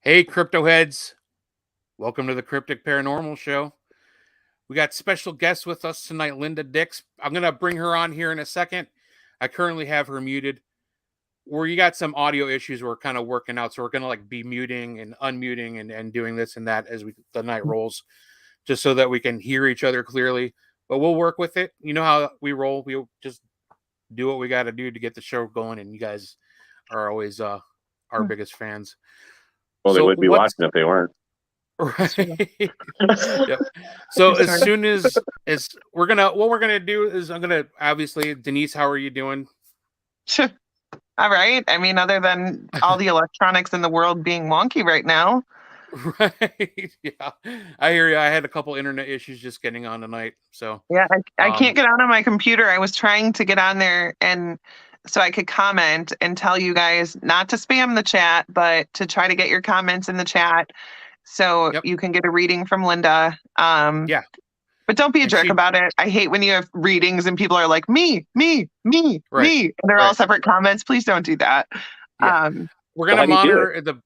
Hey, crypto heads. Welcome to the Cryptic Paranormal Show. We got special guests with us tonight, Linda Dix. I'm going to bring her on here in a second. I currently have her muted. You got some audio issues we're kind of working out, so we're going to be muting and unmuting and doing this and that as the night rolls, just so that we can hear each other clearly. But we'll work with it. You know how we roll. We'll just do what we got to do to get the show going, and you guys are always our biggest fans. Well, they would be watching if they weren't. Right. Yep. So as soon as what we're gonna do is obviously, Denise, how are you doing? All right. I mean, other than all the electronics in the world being wonky right now. Right. Yeah. I hear you. I had a couple internet issues just getting on tonight. So yeah, I can't get on my computer. I was trying to get on there and so I could comment and tell you guys not to spam the chat, but to try to get your comments in the chat so you can get a reading from Linda. Yeah. But don't be a jerk about it. I hate when you have readings and people are like, me, right. me. And they're all separate comments. Please don't do that. Yeah. We're going to monitor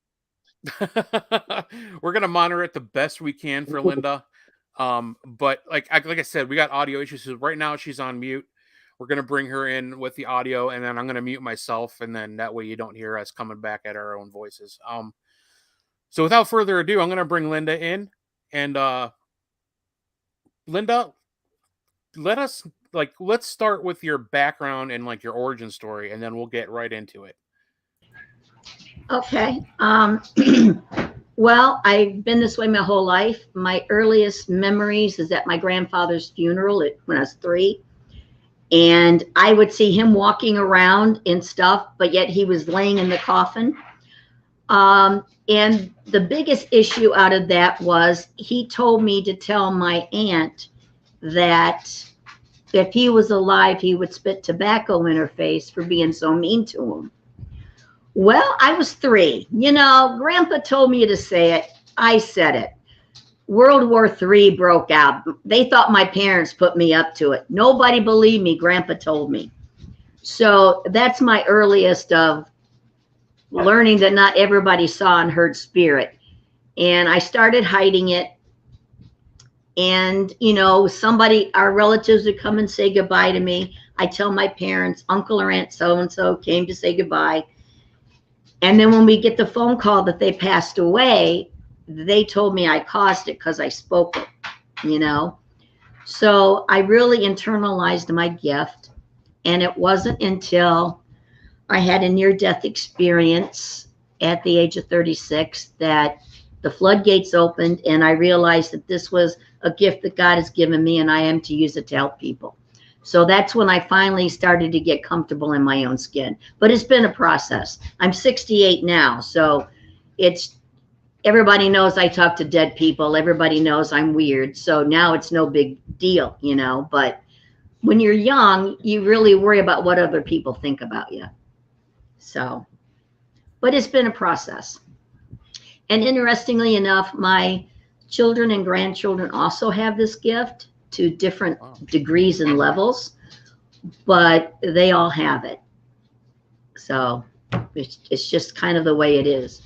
we're going to monitor it the best we can for Linda. But like I said, we got audio issues. So right now she's on mute. We're going to bring her in with the audio, and then I'm going to mute myself, and then that way you don't hear us coming back at our own voices. So without further ado, I'm going to bring Linda in, and Linda, let's start with your background and your origin story, and then we'll get right into it. Okay. Well, I've been this way my whole life. My earliest memories is at my grandfather's funeral when I was 3. And I would see him walking around and stuff, but yet he was laying in the coffin. And the biggest issue out of that was he told me to tell my aunt that if he was alive, he would spit tobacco in her face for being so mean to him. Well, I was 3. Grandpa told me to say it. I said it. World War III broke out. They thought my parents put me up to it. Nobody believed me. Grandpa told me. So that's my earliest of learning that not everybody saw and heard spirit. And I started hiding it. And, our relatives would come and say goodbye to me. I tell my parents, uncle or aunt so-and-so came to say goodbye. And then when we get the phone call that they passed away, they told me I caused it because I spoke it, So I really internalized my gift. And it wasn't until I had a near-death experience at the age of 36 that the floodgates opened, and I realized that this was a gift that God has given me, and I am to use it to help people. So that's when I finally started to get comfortable in my own skin. But it's been a process. I'm 68 now, so everybody knows I talk to dead people. Everybody knows I'm weird. So now it's no big deal, But when you're young, you really worry about what other people think about you. So, but it's been a process. And interestingly enough, my children and grandchildren also have this gift to different degrees and levels, but they all have it. So it's just kind of the way it is.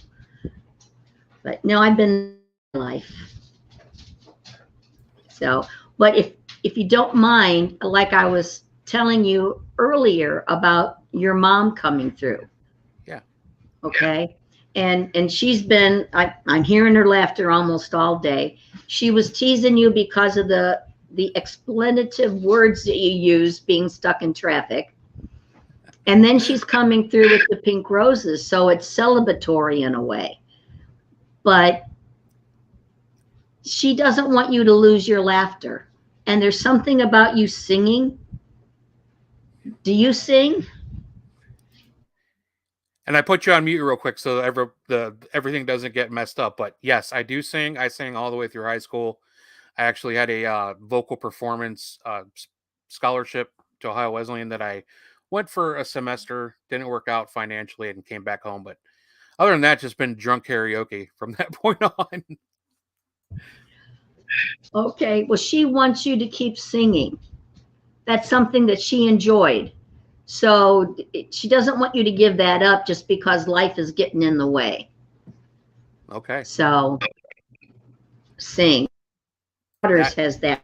But no, I've been in life. So, but if you don't mind, like I was telling you earlier about your mom coming through. Yeah. Okay. And she's been, I'm hearing her laughter almost all day. She was teasing you because of the explanative words that you use being stuck in traffic. And then she's coming through with the pink roses. So it's celebratory in a way. But she doesn't want you to lose your laughter. And there's something about you singing. Do you sing? And I put you on mute real quick so everything doesn't get messed up. But yes, I do sing. I sang all the way through high school. I actually had a vocal performance scholarship to Ohio Wesleyan that I went for a semester. Didn't work out financially and came back home. But other than that, just been drunk karaoke from that point on. Okay. Well, she wants you to keep singing. That's something that she enjoyed. So she doesn't want you to give that up just because life is getting in the way. Okay. So sing. Daughters That- has that.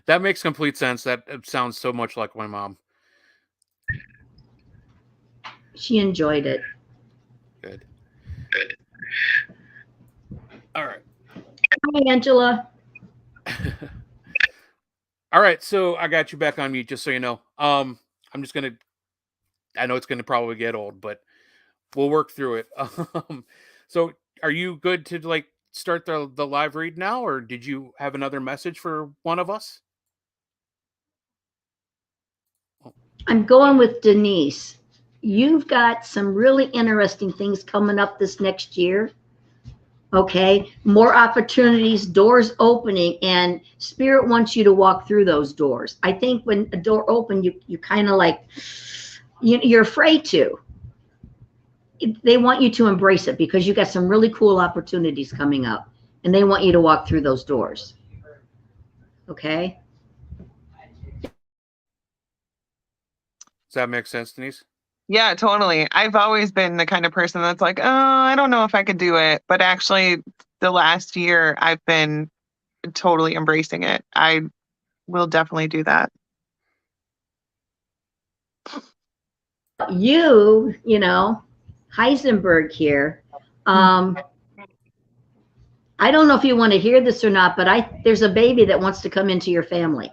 That makes complete sense. That sounds so much like my mom. She enjoyed it. Good. All right. Hi, Angela. All right, so I got you back on mute, just so you know. I'm just gonna. I know it's gonna probably get old, but we'll work through it. So, are you good to like start the live read now, or did you have another message for one of us? I'm going with Denise. You've got some really interesting things coming up this next year. Okay, more opportunities, doors opening, and Spirit wants you to walk through those doors. I think when a door opens, you kind of like, you're afraid to. They want you to embrace it because you got some really cool opportunities coming up, and they want you to walk through those doors. Okay. Does that make sense, Denise? Yeah, totally. I've always been the kind of person that's like, oh, I don't know if I could do it. But actually, the last year, I've been totally embracing it. I will definitely do that. You know, Heisenberg here. I don't know if you want to hear this or not, but there's a baby that wants to come into your family.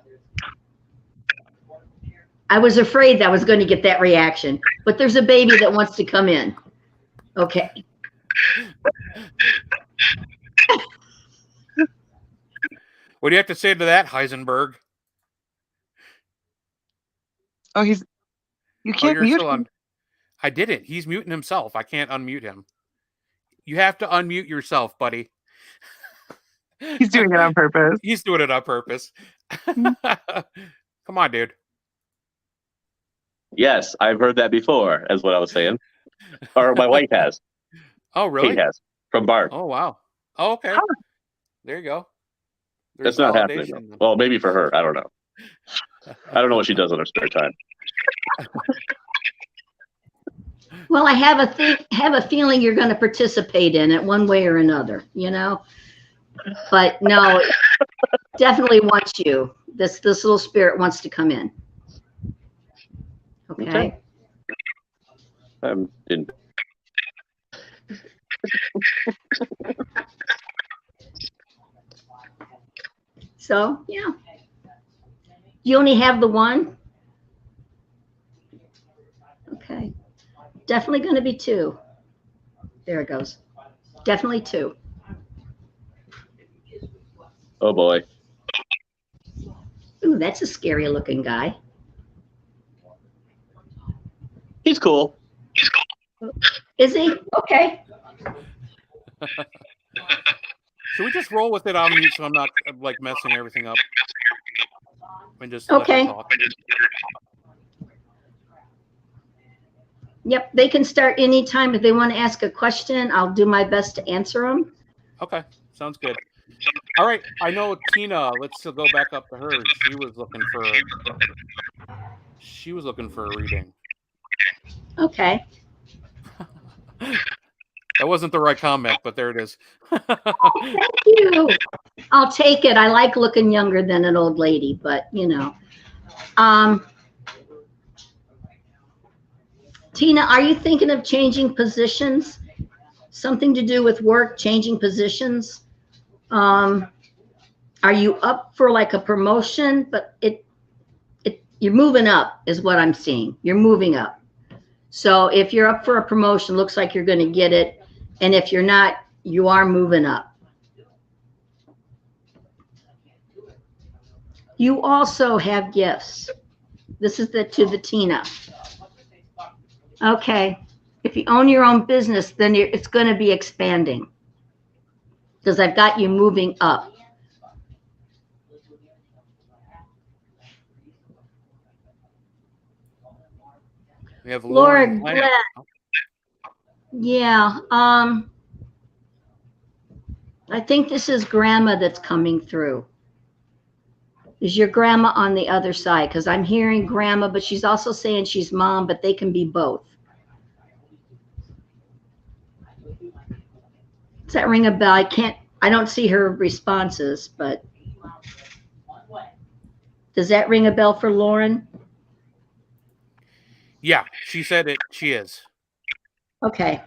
I was afraid that I was going to get that reaction, but there's a baby that wants to come in. Okay. What do you have to say to that, Heisenberg? Oh, you can't mute him. I didn't. He's muting himself. I can't unmute him. You have to unmute yourself, buddy. He's doing it on purpose. He's doing it on purpose. Come on, dude. Yes, I've heard that before, is what I was saying. Or my wife has. Oh, really? Kate has. From Bart. Oh, wow. Oh, okay. There you go. That's not happening, though. Well, maybe for her. I don't know. I don't know what she does in her spare time. Well, I have a feeling you're going to participate in it one way or another, you know. But no, definitely wants you. This little spirit wants to come in. Okay. So yeah. You only have the one? Okay. Definitely going to be two. There it goes. Definitely two. Oh boy. Ooh, that's a scary looking guy. He's cool. Is he? Okay. Should we just roll with it on mute so I'm not like messing everything up? And just okay. Let her talk. Yep, they can start anytime if they want to ask a question. I'll do my best to answer them. Okay, sounds good. All right, I know Tina. Let's still go back up to her. She was looking for a reading. Okay. That wasn't the right comment, but there it is. Thank you. I'll take it. I like looking younger than an old lady, but you know. Tina, are you thinking of changing positions? Something to do with work, changing positions? Are you up for like a promotion? But you're moving up is what I'm seeing. You're moving up. So if you're up for a promotion, looks like you're going to get it. And if you're not, you are moving up. You also have gifts. This is to the Tina. Okay. If you own your own business, then it's going to be expanding. Because I've got you moving up. We have Laura Lauren. Glenn. Yeah. I think this is grandma that's coming through. Is your grandma on the other side? Because I'm hearing grandma, but she's also saying she's mom, but they can be both. Does that ring a bell? I don't see her responses, but does that ring a bell for Lauren? Yeah, she said it. She is. Okay.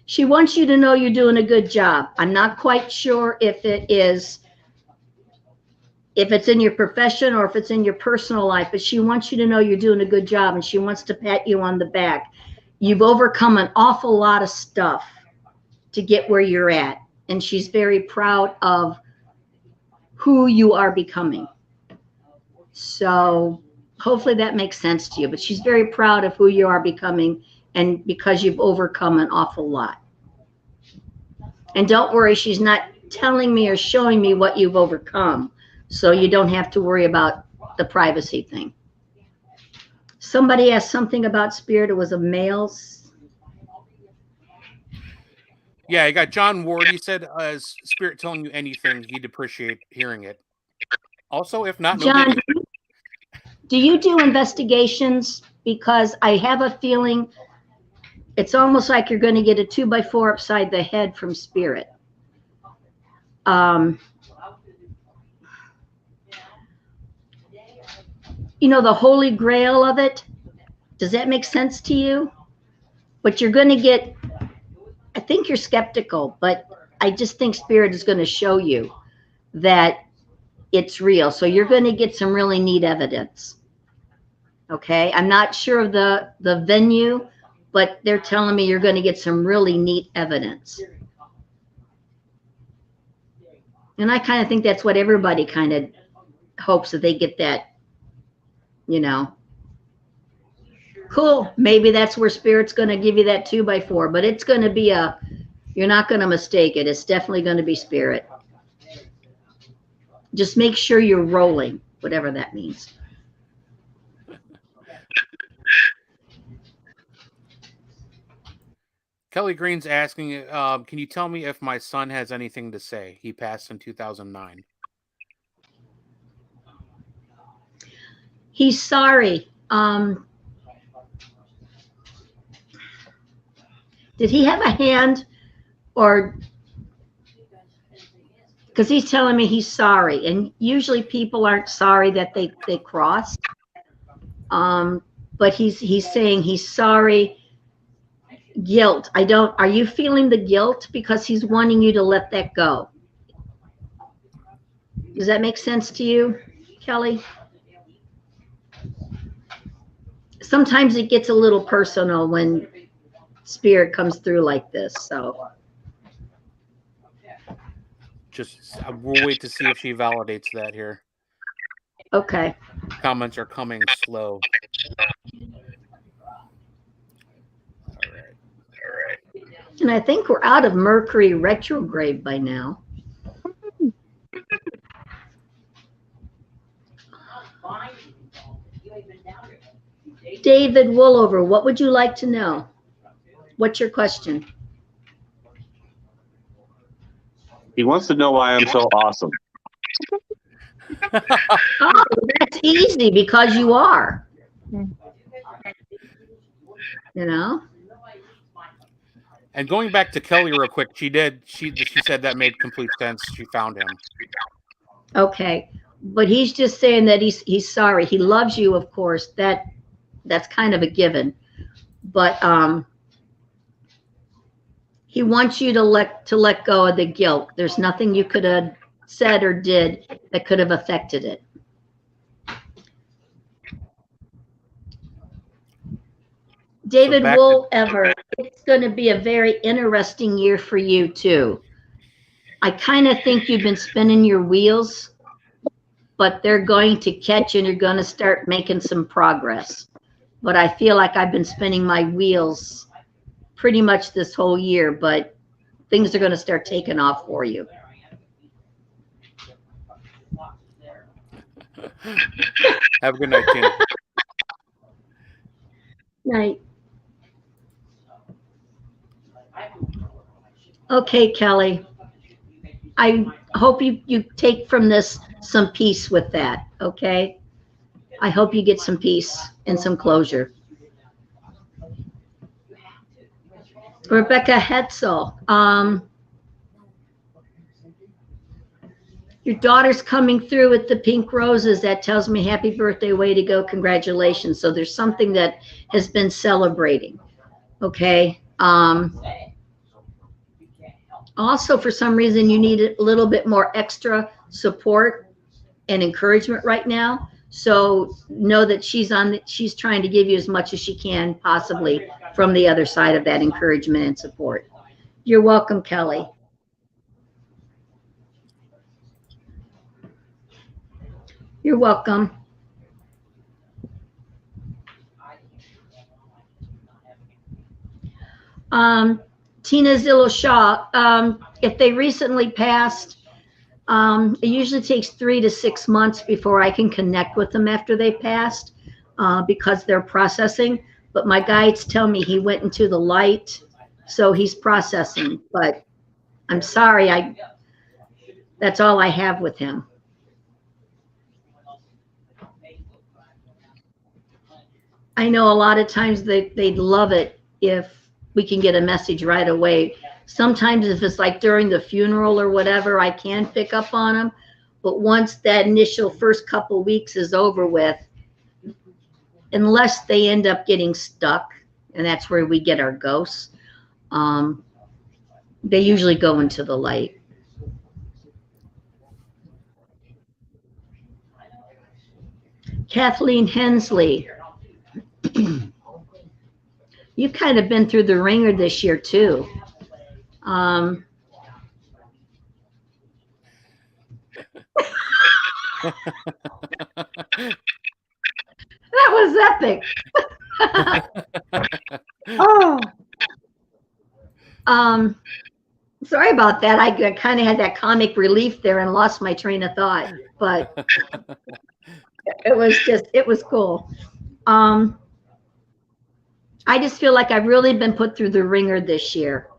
She wants you to know you're doing a good job. I'm not quite sure if it's in your profession or if it's in your personal life, but she wants you to know you're doing a good job, and she wants to pat you on the back. You've overcome an awful lot of stuff to get where you're at, and she's very proud of who you are becoming. So hopefully that makes sense to you, but she's very proud of who you are becoming, and because you've overcome an awful lot. And don't worry, she's not telling me or showing me what you've overcome, so you don't have to worry about the privacy thing. Somebody asked something about spirit. It was a male's. Yeah, I got John Ward. He said, is spirit telling you anything? He'd appreciate hearing it. Also, if not, no John, biggie. do you do investigations? Because I have a feeling it's almost like you're going to get a 2x4 upside the head from spirit. You know, the holy grail of it. Does that make sense to you? But you're going to get, I think you're skeptical, but I just think spirit is going to show you that it's real. So you're going to get some really neat evidence. Okay. I'm not sure of the venue, but they're telling me you're going to get some really neat evidence. And I kind of think that's what everybody kind of hopes, that they get that, you know. Cool. Maybe that's where spirit's going to give you that 2x4, but it's going to be you're not going to mistake it. It's definitely going to be spirit. Just make sure you're rolling, whatever that means. Kelly Green's asking, can you tell me if my son has anything to say? He passed in 2009. He's sorry. Did he have a hand, or because he's telling me he's sorry, and usually people aren't sorry that they crossed. But he's saying he's sorry. Guilt. Are you feeling the guilt? Because he's wanting you to let that go. Does that make sense to you, Kelly? Sometimes it gets a little personal when spirit comes through like this, so. Just we'll wait to see if she validates that here. Okay. Comments are coming slow. All right. And I think we're out of Mercury retrograde by now. David Woolover, what would you like to know? What's your question? He wants to know why I'm so awesome. Oh, that's easy, because you are. You know? And going back to Kelly real quick, she said that made complete sense. She found him. Okay. But he's just saying that he's sorry. He loves you, of course. That's kind of a given. But he wants you to let go of the guilt. There's nothing you could have said or did that could have affected it. David Woolover, it's going to be a very interesting year for you too. I kind of think you've been spinning your wheels, but they're going to catch and you're going to start making some progress. But I feel like I've been spinning my wheels pretty much this whole year, but things are going to start taking off for you. Have a good night, Tina. Night. Okay, Kelly. I hope you take from this some peace with that, okay? I hope you get some peace and some closure. Rebecca Hetzel. Your daughter's coming through with the pink roses. That tells me happy birthday, way to go, congratulations. So there's something that has been celebrating. Okay. Also, for some reason, you need a little bit more extra support and encouragement right now. So know that she's trying to give you as much as she can possibly from the other side of that encouragement and support. You're welcome, Kelly. You're welcome. Tina Zillow Shaw, if they recently passed, it usually takes 3 to 6 months before I can connect with them after they passed, because they're processing. But my guides tell me he went into the light, so he's processing. But I'm sorry, that's all I have with him. I know a lot of times they'd love it if we can get a message right away. Sometimes if it's like during the funeral or whatever, I can pick up on them. But once that initial first couple weeks is over with, unless they end up getting stuck, and that's where we get our ghosts, they usually go into the light. Kathleen Hensley. You've kind of been through the ringer this year too. That was epic. Oh. Sorry about that. I kind of had that comic relief there and lost my train of thought, but it was cool. I just feel like I've really been put through the ringer this year.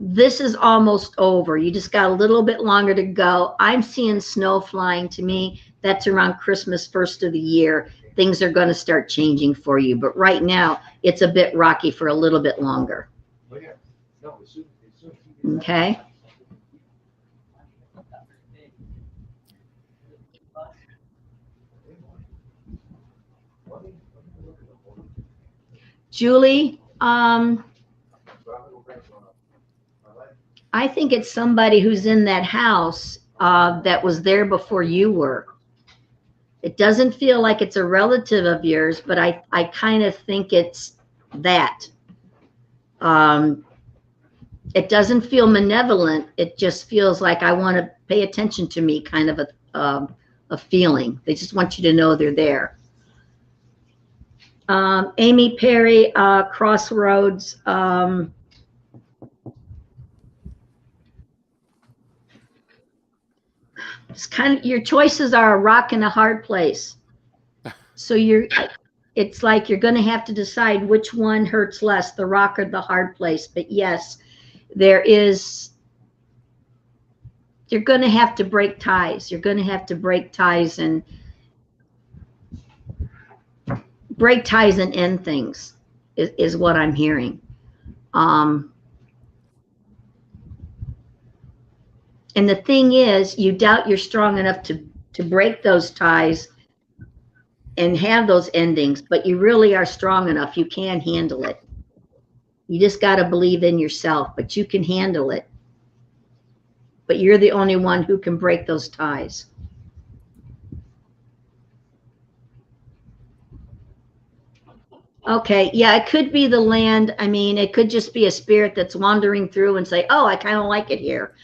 This is almost over. You just got a little bit longer to go. I'm seeing snow flying. To me, that's around Christmas, first of the year. Things are going to start changing for you. But right now, it's a bit rocky for a little bit longer. Okay. Julie, I think it's somebody who's in that house that was there before you were. It doesn't feel like it's a relative of yours, but I kind of think it's that. It doesn't feel malevolent. It just feels like I want to pay attention to me, kind of a feeling. They just want you to know they're there. Amy Perry, Crossroads. It's kind of, your choices are a rock and a hard place. So it's like you're going to have to decide which one hurts less, the rock or the hard place. But yes, you're going to have to break ties. You're going to have to break ties and end things is what I'm hearing. And the thing is, you doubt you're strong enough to break those ties and have those endings, but you really are strong enough. You can handle it. You just got to believe in yourself, but you can handle it. But you're the only one who can break those ties. Okay, yeah, it could be the land. I mean, it could just be a spirit that's wandering through and say, oh, I kind of like it here,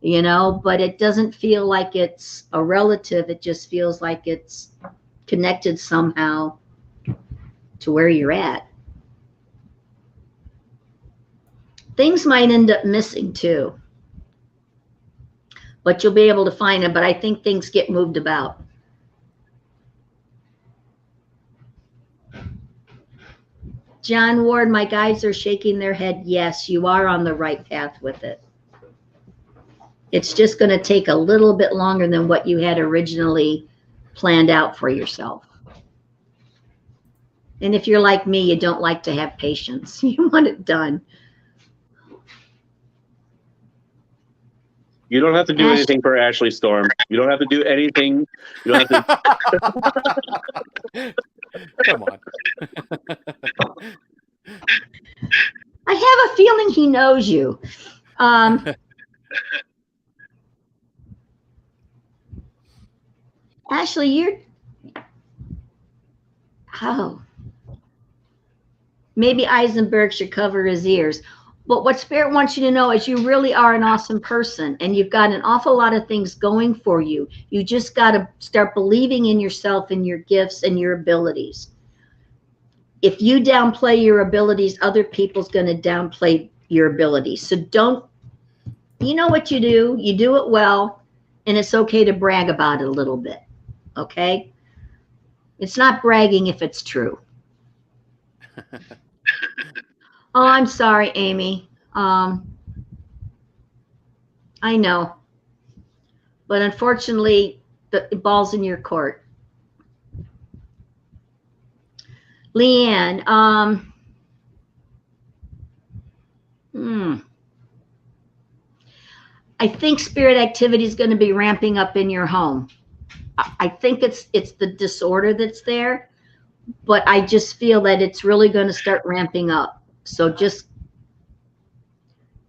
you know, but it doesn't feel like it's a relative. It just feels like it's connected somehow to where you're at. Things might end up missing too, but you'll be able to find them. But I think things get moved about. John Ward, my guides are shaking their head. Yes, you are on the right path with it. It's just going to take a little bit longer than what you had originally planned out for yourself. And if you're like me, you don't like to have patience. You want it done. You don't have to do anything for Ashley Storm. You don't have to do anything. You don't have to. Come on. I have a feeling he knows you. Ashley, you're... Oh. Maybe Eisenberg should cover his ears. But what Spirit wants you to know is you really are an awesome person, and you've got an awful lot of things going for you. You just got to start believing in yourself and your gifts and your abilities. If you downplay your abilities, other people's going to downplay your abilities. So don't, you know what you do it well, and it's okay to brag about it a little bit, okay? It's not bragging if it's true. Oh, I'm sorry, Amy. I know. But unfortunately, the ball's in your court. Leanne, I think spirit activity is going to be ramping up in your home. I think it's the disorder that's there, but I just feel that it's really going to start ramping up. So just,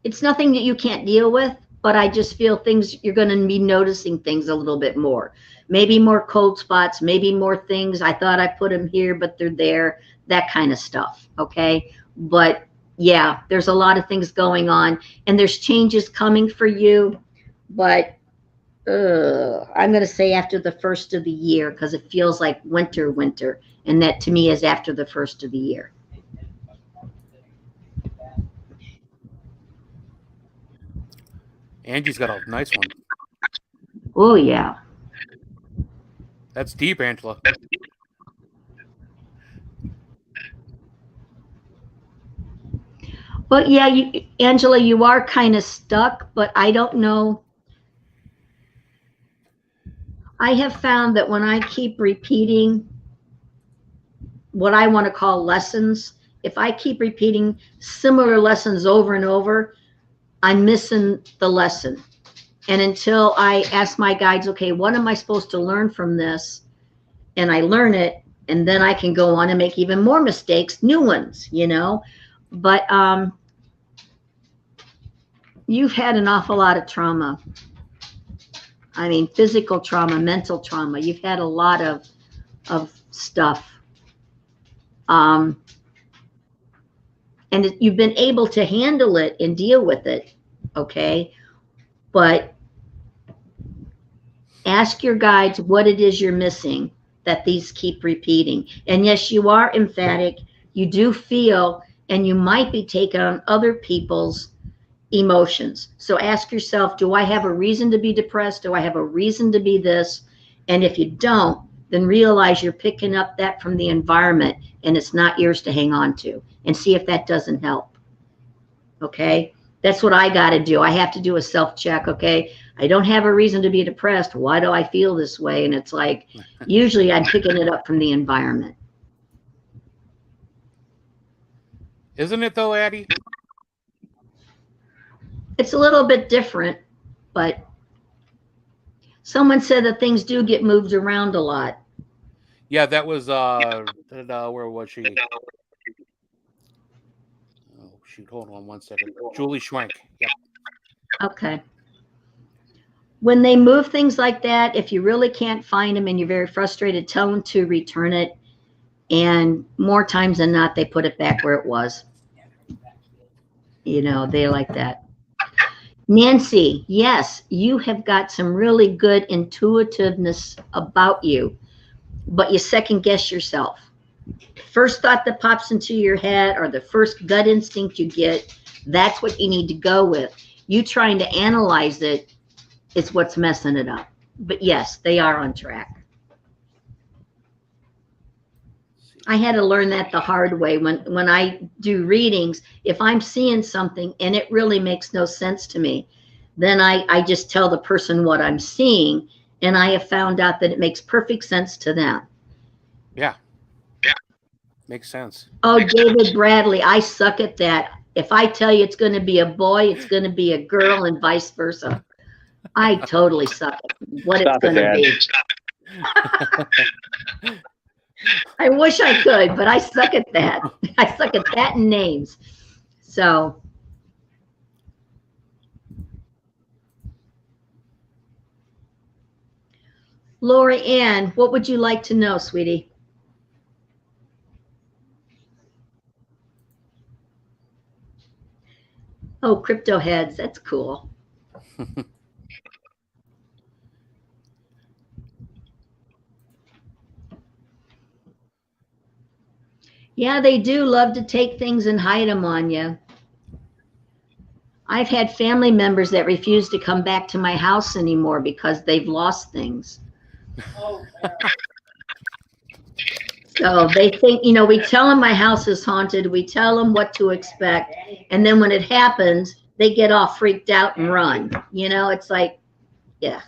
it's nothing that you can't deal with, but I just feel things, you're going to be noticing things a little bit more. Maybe more cold spots, maybe more things. I thought I put them here, but they're there, that kind of stuff. Okay. But yeah, there's a lot of things going on, and there's changes coming for you, but I'm going to say after the first of the year, because it feels like winter, and that to me is after the first of the year. Angie's got a nice one. Oh, yeah. That's deep, Angela. But yeah, Angela, you are kind of stuck, but I don't know. I have found that when I keep repeating what I want to call lessons, if I keep repeating similar lessons over and over, I'm missing the lesson. And until I ask my guides, okay, what am I supposed to learn from this? And I learn it, and then I can go on and make even more mistakes, new ones, you know. But you've had an awful lot of trauma. I mean, physical trauma, mental trauma. You've had a lot of stuff. And you've been able to handle it and deal with it, okay? But ask your guides what it is you're missing that these keep repeating. And yes, you are emphatic. You do feel, and you might be taking on other people's emotions. So ask yourself, do I have a reason to be depressed? Do I have a reason to be this? And if you don't, then realize you're picking up that from the environment, and it's not yours to hang on to, and see if that doesn't help. Okay? That's what I got to do. I have to do a self-check. Okay? I don't have a reason to be depressed. Why do I feel this way? And it's like, usually I'm picking it up from the environment. Isn't it though, Addie? It's a little bit different, but someone said that things do get moved around a lot. Yeah, that was where was she? Oh shoot, hold on one second. Julie Schwenk. Yep. Okay. When they move things like that, if you really can't find them and you're very frustrated, tell them to return it. And more times than not, they put it back where it was. You know, they like that. Nancy, yes, you have got some really good intuitiveness about you, but you second guess yourself. First thought that pops into your head, or the first gut instinct you get, that's what you need to go with. You trying to analyze it is what's messing it up. But yes, they are on track. I had to learn that the hard way. When I do readings, if I'm seeing something and it really makes no sense to me, then I just tell the person what I'm seeing, and I have found out that it makes perfect sense to them. Yeah. Makes sense. Oh, David Bradley, I suck at that. If I tell you it's going to be a boy, it's going to be a girl, and vice versa. I totally suck at what it's going to be. I wish I could, but I suck at that. I suck at that and names. So. Lori Ann, what would you like to know, sweetie? Oh, crypto heads. That's cool. Yeah, they do love to take things and hide them on you. I've had family members that refuse to come back to my house anymore because they've lost things. So they think, you know, we tell them my house is haunted. We tell them what to expect. And then when it happens, they get all freaked out and run. You know, it's like, yeah.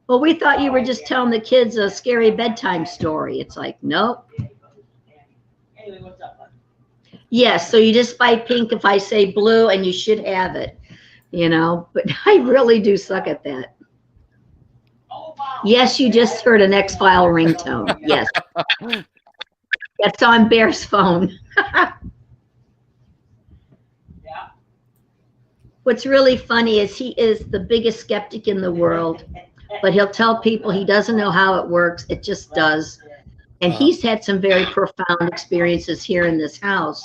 Well, we thought you were just telling the kids a scary bedtime story. It's like, nope. Anyway, what's up, bud? Yes, so you just buy pink if I say blue, and you should have it, you know, but I really do suck at that. Oh, wow. Yes, you just heard an X-File ringtone. Yes. That's on Bear's phone. Yeah. What's really funny is he is the biggest skeptic in the world, but he'll tell people he doesn't know how it works. It just does. And he's had some very profound experiences here in this house,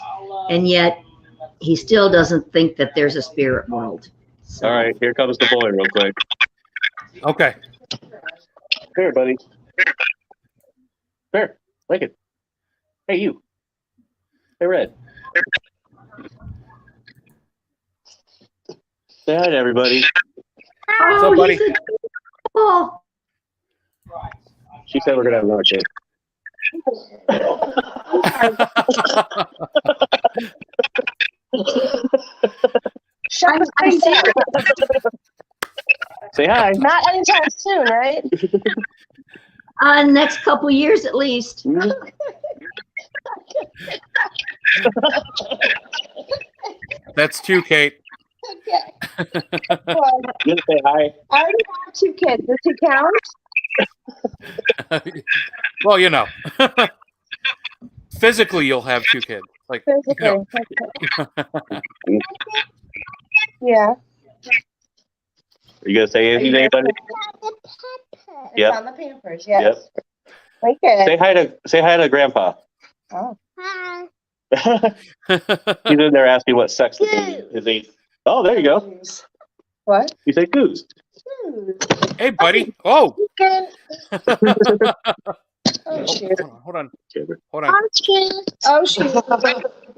and yet he still doesn't think that there's a spirit world. So. All right, here comes the boy real quick. Okay. Here, buddy. Here, Lincoln. Hey, you. Hey, Red. Say hi to everybody. What's up, buddy? Oh, She said we're going to have another kid. I'm serious. Say hi. Not anytime soon, right? Next couple years at least. That's two, Kate. Okay. Well, You gonna say hi? I already have 2 kids. Does he count? Well, you know, physically you'll have 2 kids. Like, Physically. you know. Okay. Yeah. Are you gonna say anything to anybody? It's Yep. on the Pampers, yes. Okay. Say hi to Grandpa. Oh. Hi. He's in there asking what sex is he? Oh, there you go. What? You say goose. Hey, buddy. Oh. Oh, shoot. Hold on. Oh, shoot.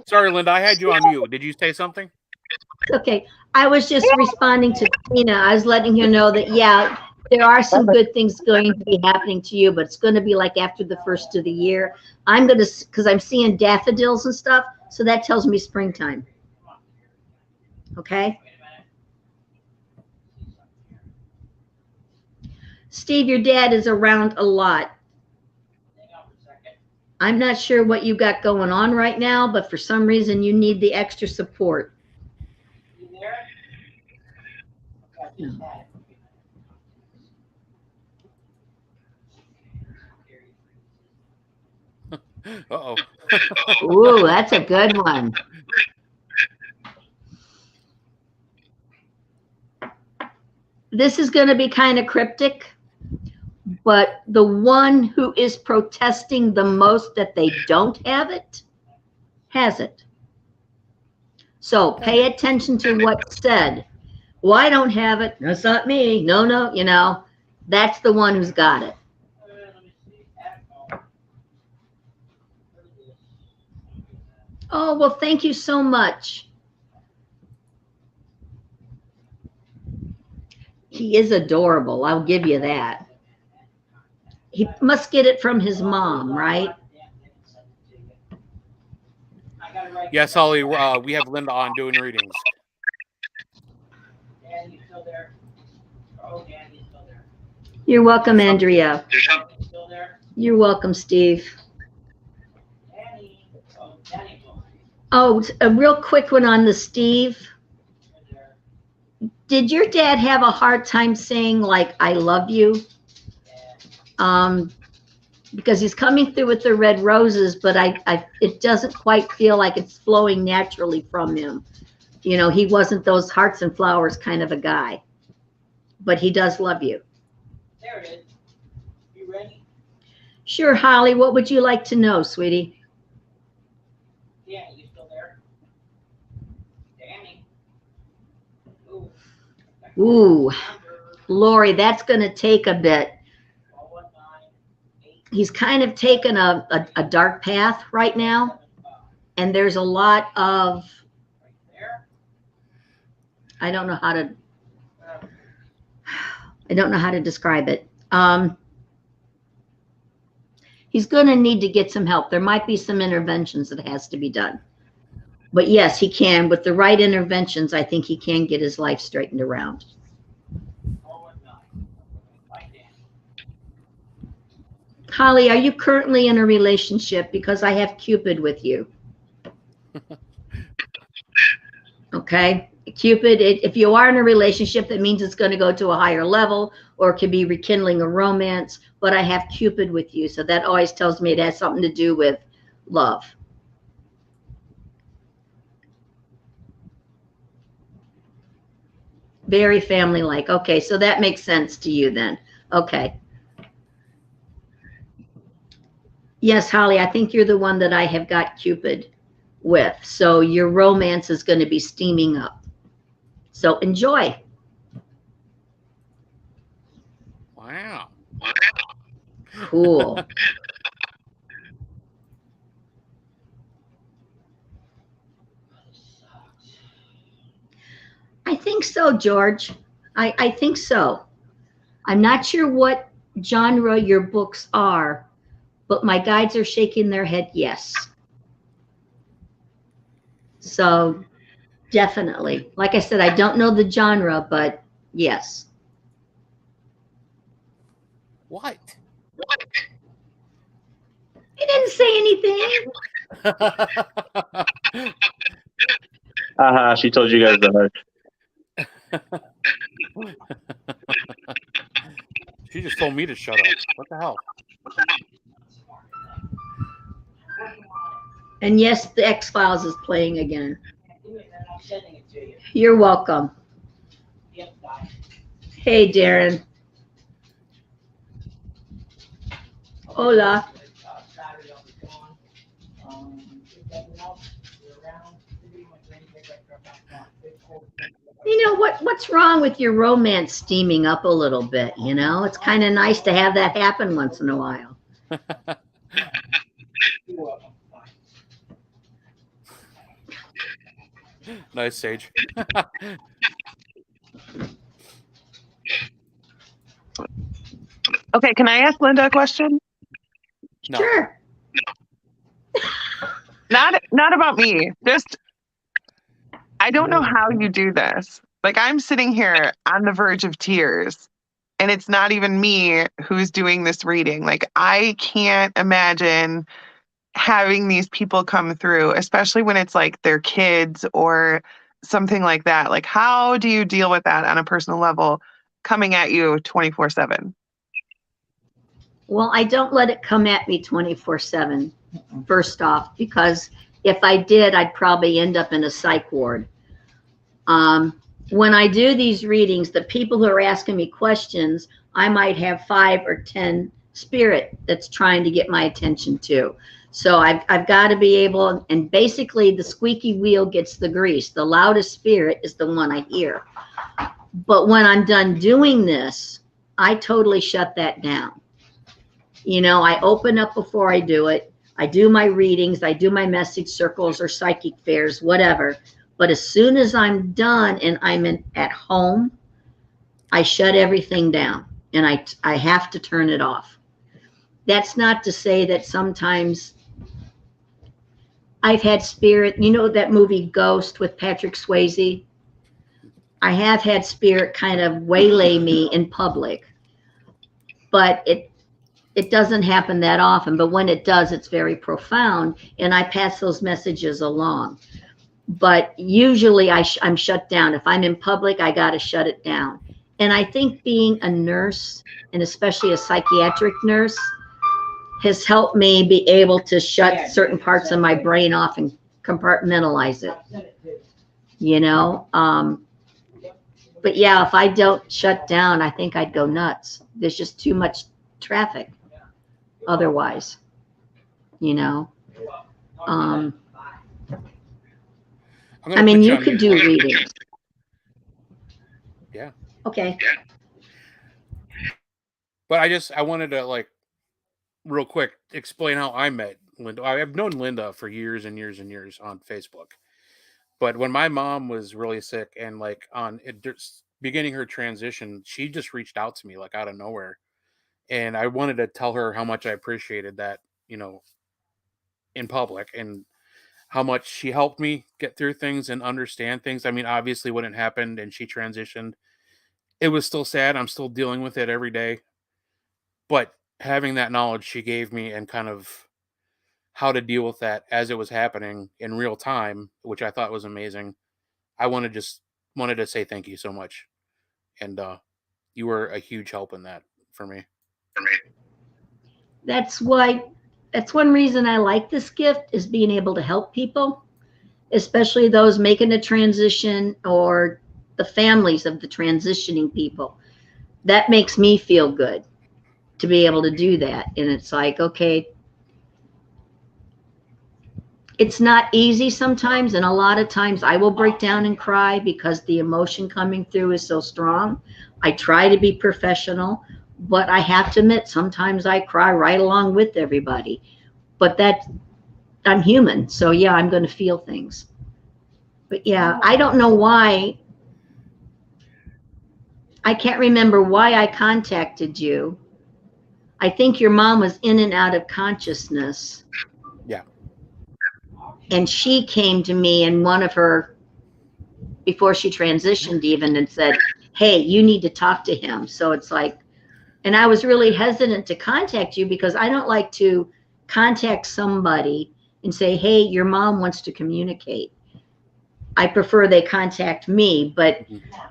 Sorry, Linda. I had you on mute. Did you say something? Okay, I was just responding to Tina. I was letting her know that, yeah, there are some good things going to be happening to you, but it's going to be like after the first of the year. I'm going to, because I'm seeing daffodils and stuff, so that tells me springtime. Okay? Steve, your dad is around a lot. I'm not sure what you got going on right now, but for some reason you need the extra support. Uh-oh. Ooh, that's a good one. This is going to be kind of cryptic, but the one who is protesting the most that they don't have it, has it. So pay attention to what's said. Well, I don't have it. That's not me. No, no, you know, that's the one who's got it. Oh, well, thank you so much. He is adorable. I'll give you that. He must get it from his mom, right? Yes, Holly. We have Linda on doing readings. You're welcome, Andrea. You're welcome, Steve. Oh, a real quick one on the Steve. Did your dad have a hard time saying, like, I love you? Because he's coming through with the red roses, but it doesn't quite feel like it's flowing naturally from him. You know, he wasn't those hearts and flowers kind of a guy, but he does love you. There it is. You ready? Sure, Holly, what would you like to know, sweetie? Danny, you still there? Danny. Ooh. Ooh, Lori, that's going to take a bit. 419-8. He's kind of taken a dark path right now, and there's a lot of, Right there. I don't know how to describe it. He's going to need to get some help. There might be some interventions that has to be done. But yes, he can. With the right interventions, I think he can get his life straightened around. 419. Bye, Danny. Holly, are you currently in a relationship? Because I have Cupid with you. Okay. Cupid, if you are in a relationship, that means it's going to go to a higher level, or it could be rekindling a romance. But I have Cupid with you, so that always tells me it has something to do with love. Very family-like. Okay, so that makes sense to you then. Okay. Yes, Holly, I think you're the one that I have got Cupid with. So your romance is going to be steaming up. So enjoy. Wow. Cool. I think so, George. I think so. I'm not sure what genre your books are, but my guides are shaking their head yes. So definitely. Like I said, I don't know the genre, but yes. What? He didn't say anything. She told you guys that. She just told me to shut up. What the hell? And yes, the X-Files is playing again. Do it, and I'm sending it to you. You're welcome. Yep, bye. Hey, Darren. Hola. Saturday I'll be gone. If nothing else, you're around. Maybe my brain takes like a back on. Big cold. You know, what's wrong with your romance steaming up a little bit, you know? It's kind of nice to have that happen once in a while. You're welcome. Bye. Nice, Sage. Okay, can I ask Linda a question? No. Sure. Not about me. Just, I don't know how you do this. Like, I'm sitting here on the verge of tears, and it's not even me who's doing this reading. Like, I can't imagine having these people come through, especially when it's like their kids or something like that. Like, how do you deal with that on a personal level coming at you 24/7? Well, I don't let it come at me 24/7, first off, because if I did, I'd probably end up in a psych ward. When I do these readings, the people who are asking me questions, I might have 5 or 10 spirit that's trying to get my attention too. So I've got to be able, and basically the squeaky wheel gets the grease. The loudest spirit is the one I hear. But when I'm done doing this, I totally shut that down. You know, I open up before I do it. I do my readings. I do my message circles or psychic fairs, whatever. But as soon as I'm done and I'm at home, I shut everything down and I have to turn it off. That's not to say that sometimes I've had spirit, you know, that movie Ghost with Patrick Swayze? I have had spirit kind of waylay me in public, but it doesn't happen that often, but when it does, it's very profound, and I pass those messages along. But usually I'm shut down. If I'm in public, I got to shut it down. And I think being a nurse, and especially a psychiatric nurse, has helped me be able to shut certain parts of my brain off and compartmentalize it, you know? But yeah, if I don't shut down, I think I'd go nuts. There's just too much traffic otherwise, you know? I mean, you could do readings. Yeah. Okay. But I wanted to, like, real quick, explain how I met Linda. I've known Linda for years and years and years on Facebook. But when my mom was really sick and like beginning her transition, she just reached out to me like out of nowhere. And I wanted to tell her how much I appreciated that, you know, in public, and how much she helped me get through things and understand things. I mean, obviously when it happened and she transitioned, it was still sad. I'm still dealing with it every day. But having that knowledge she gave me and kind of how to deal with that as it was happening in real time, which I thought was amazing. I wanted to say thank you so much. And you were a huge help in that for me. That's one reason I like this gift, is being able to help people, especially those making a transition or the families of the transitioning people. That makes me feel good to be able to do that. And it's like, okay, it's not easy sometimes. And a lot of times I will break down and cry because the emotion coming through is so strong. I try to be professional, but I have to admit, sometimes I cry right along with everybody. But I'm human. So yeah, I'm going to feel things. But yeah, I don't know why. I can't remember why I contacted you. I think your mom was in and out of consciousness. Yeah. And she came to me and before she transitioned even, and said, hey, you need to talk to him. So it's like, and I was really hesitant to contact you because I don't like to contact somebody and say, hey, your mom wants to communicate. I prefer they contact me. But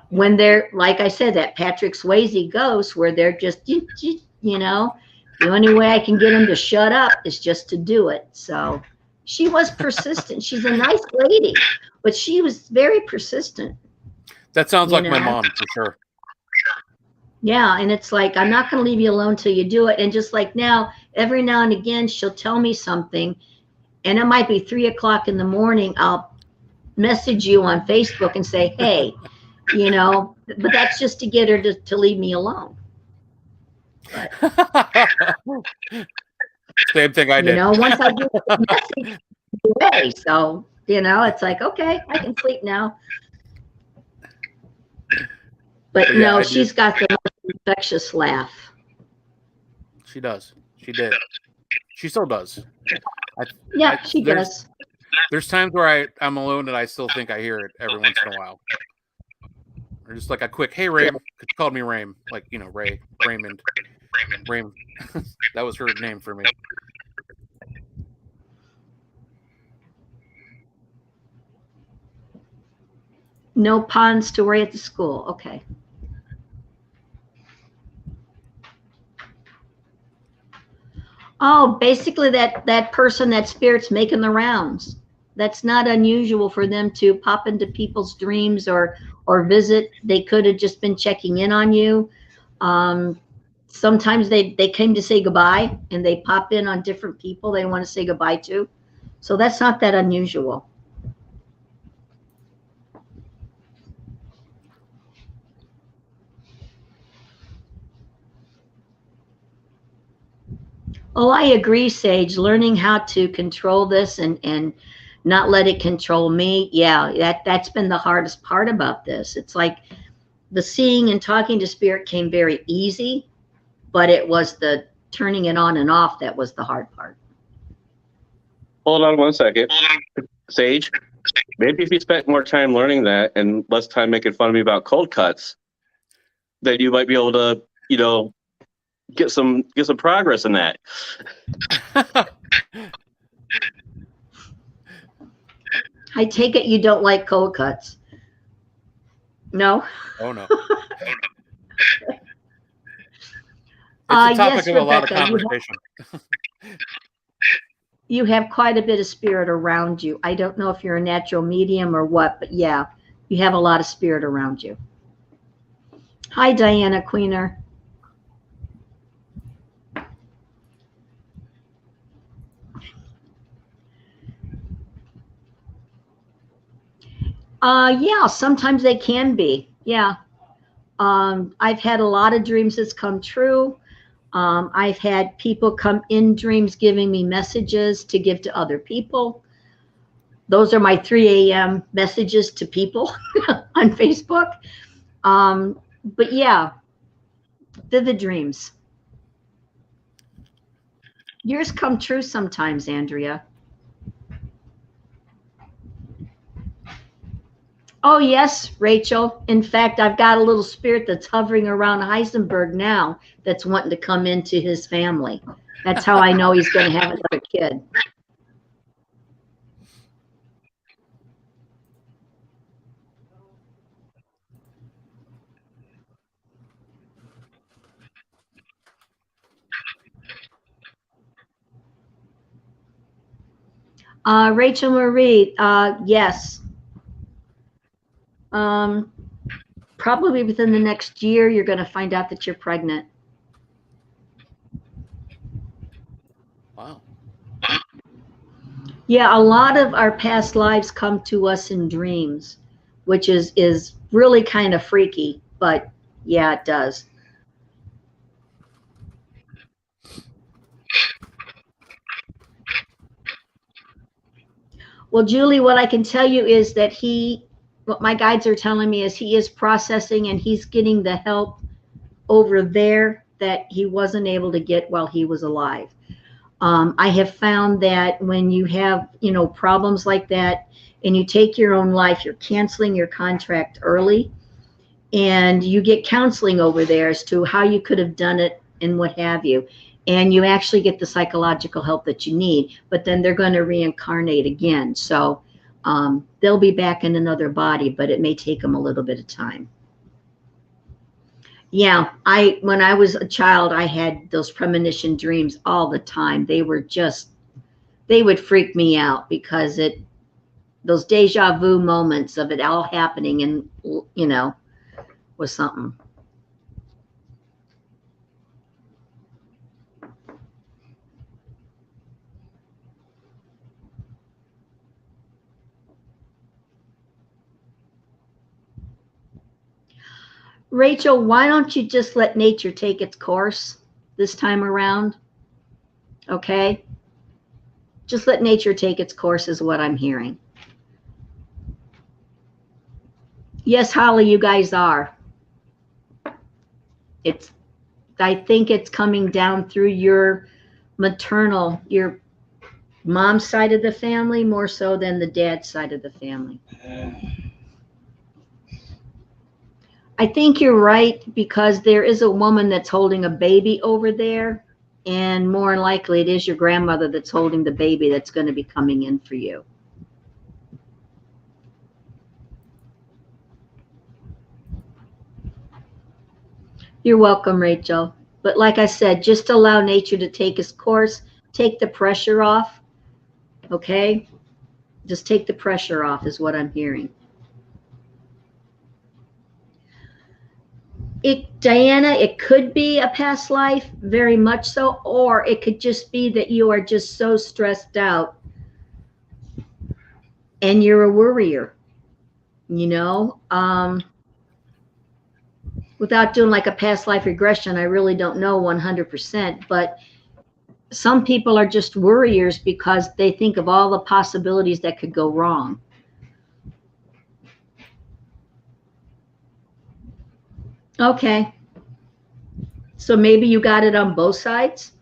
when they're, like I said, that Patrick Swayze ghost, where they're just, you know, the only way I can get them to shut up is just to do it. So she was persistent. She's a nice lady, but she was very persistent. That sounds like my mom for sure. Yeah, and it's like, I'm not going to leave you alone till you do it. And just like now, every now and again, she'll tell me something, and it might be 3 o'clock in the morning. I'll message you on Facebook and say, hey, you know, but that's just to get her to leave me alone. Same thing I did. You know, once I get the message away, so, you know, it's like, okay, I can sleep now. But yeah, no, she's got the most infectious laugh. She does. She did. She still does. She does. There's times where I'm alone and I still think I hear it every once in a while. Or just like a quick, hey, Ray. She called me Rame. Like, you know, Raymond. That was her name for me. No ponds to worry at the school. Okay. Oh, basically that person, that spirit's making the rounds. That's not unusual for them to pop into people's dreams or visit. They could have just been checking in on you. Sometimes they came to say goodbye, and they pop in on different people they want to say goodbye to. So that's not that unusual. Oh, I agree, Sage. Learning how to control this and not let it control me. Yeah, that's been the hardest part about this. It's like the seeing and talking to spirit came very easy, but it was the turning it on and off that was the hard part. Hold on 1 second. Sage, maybe if you spent more time learning that and less time making fun of me about cold cuts, then you might be able to, you know, get some progress in that. I take it you don't like cold cuts. No? Oh no. It's a topic Yes, of a lot of Rebecca, conversation. you have quite a bit of spirit around you. I don't know if you're a natural medium or what, but yeah, you have a lot of spirit around you. Hi, Diana Queener. Yeah, sometimes they can be. Yeah. I've had a lot of dreams that's come true. I've had people come in dreams giving me messages to give to other people. Those are my 3 a.m. messages to people on Facebook. But yeah, vivid dreams. Yours come true sometimes, Andrea. Oh, yes, Rachel. In fact, I've got a little spirit that's hovering around Heisenberg now that's wanting to come into his family. That's how I know he's going to have another kid. Rachel Marie, yes. Probably within the next year, you're going to find out that you're pregnant. Wow. Yeah, a lot of our past lives come to us in dreams, which is really kind of freaky, but yeah, it does. Well, Julie, what I can tell you is that what my guides are telling me is he is processing and he's getting the help over there that he wasn't able to get while he was alive. I have found that when you have, problems like that and you take your own life, you're canceling your contract early and you get counseling over there as to how you could have done it and what have you. And you actually get the psychological help that you need, but then they're going to reincarnate again. So they'll be back in another body, but it may take them a little bit of time. Yeah, when I was a child, I had those premonition dreams all the time. They would freak me out because those deja vu moments of it all happening and, was something. Rachel, why don't you just let nature take its course this time around? Okay? Just let nature take its course is what I'm hearing. Yes, Holly, you guys are. I think it's coming down through your mom's side of the family more so than the dad's side of the family. I think you're right because there is a woman that's holding a baby over there, and more than likely it is your grandmother that's holding the baby that's going to be coming in for you. You're welcome, Rachel. But like I said, just allow nature to take its course, take the pressure off, okay? Just take the pressure off is what I'm hearing. Diana, it could be a past life, very much so, or it could just be that you are just so stressed out and you're a worrier, without doing like a past life regression, I really don't know 100%, but some people are just worriers because they think of all the possibilities that could go wrong. Okay. So maybe you got it on both sides?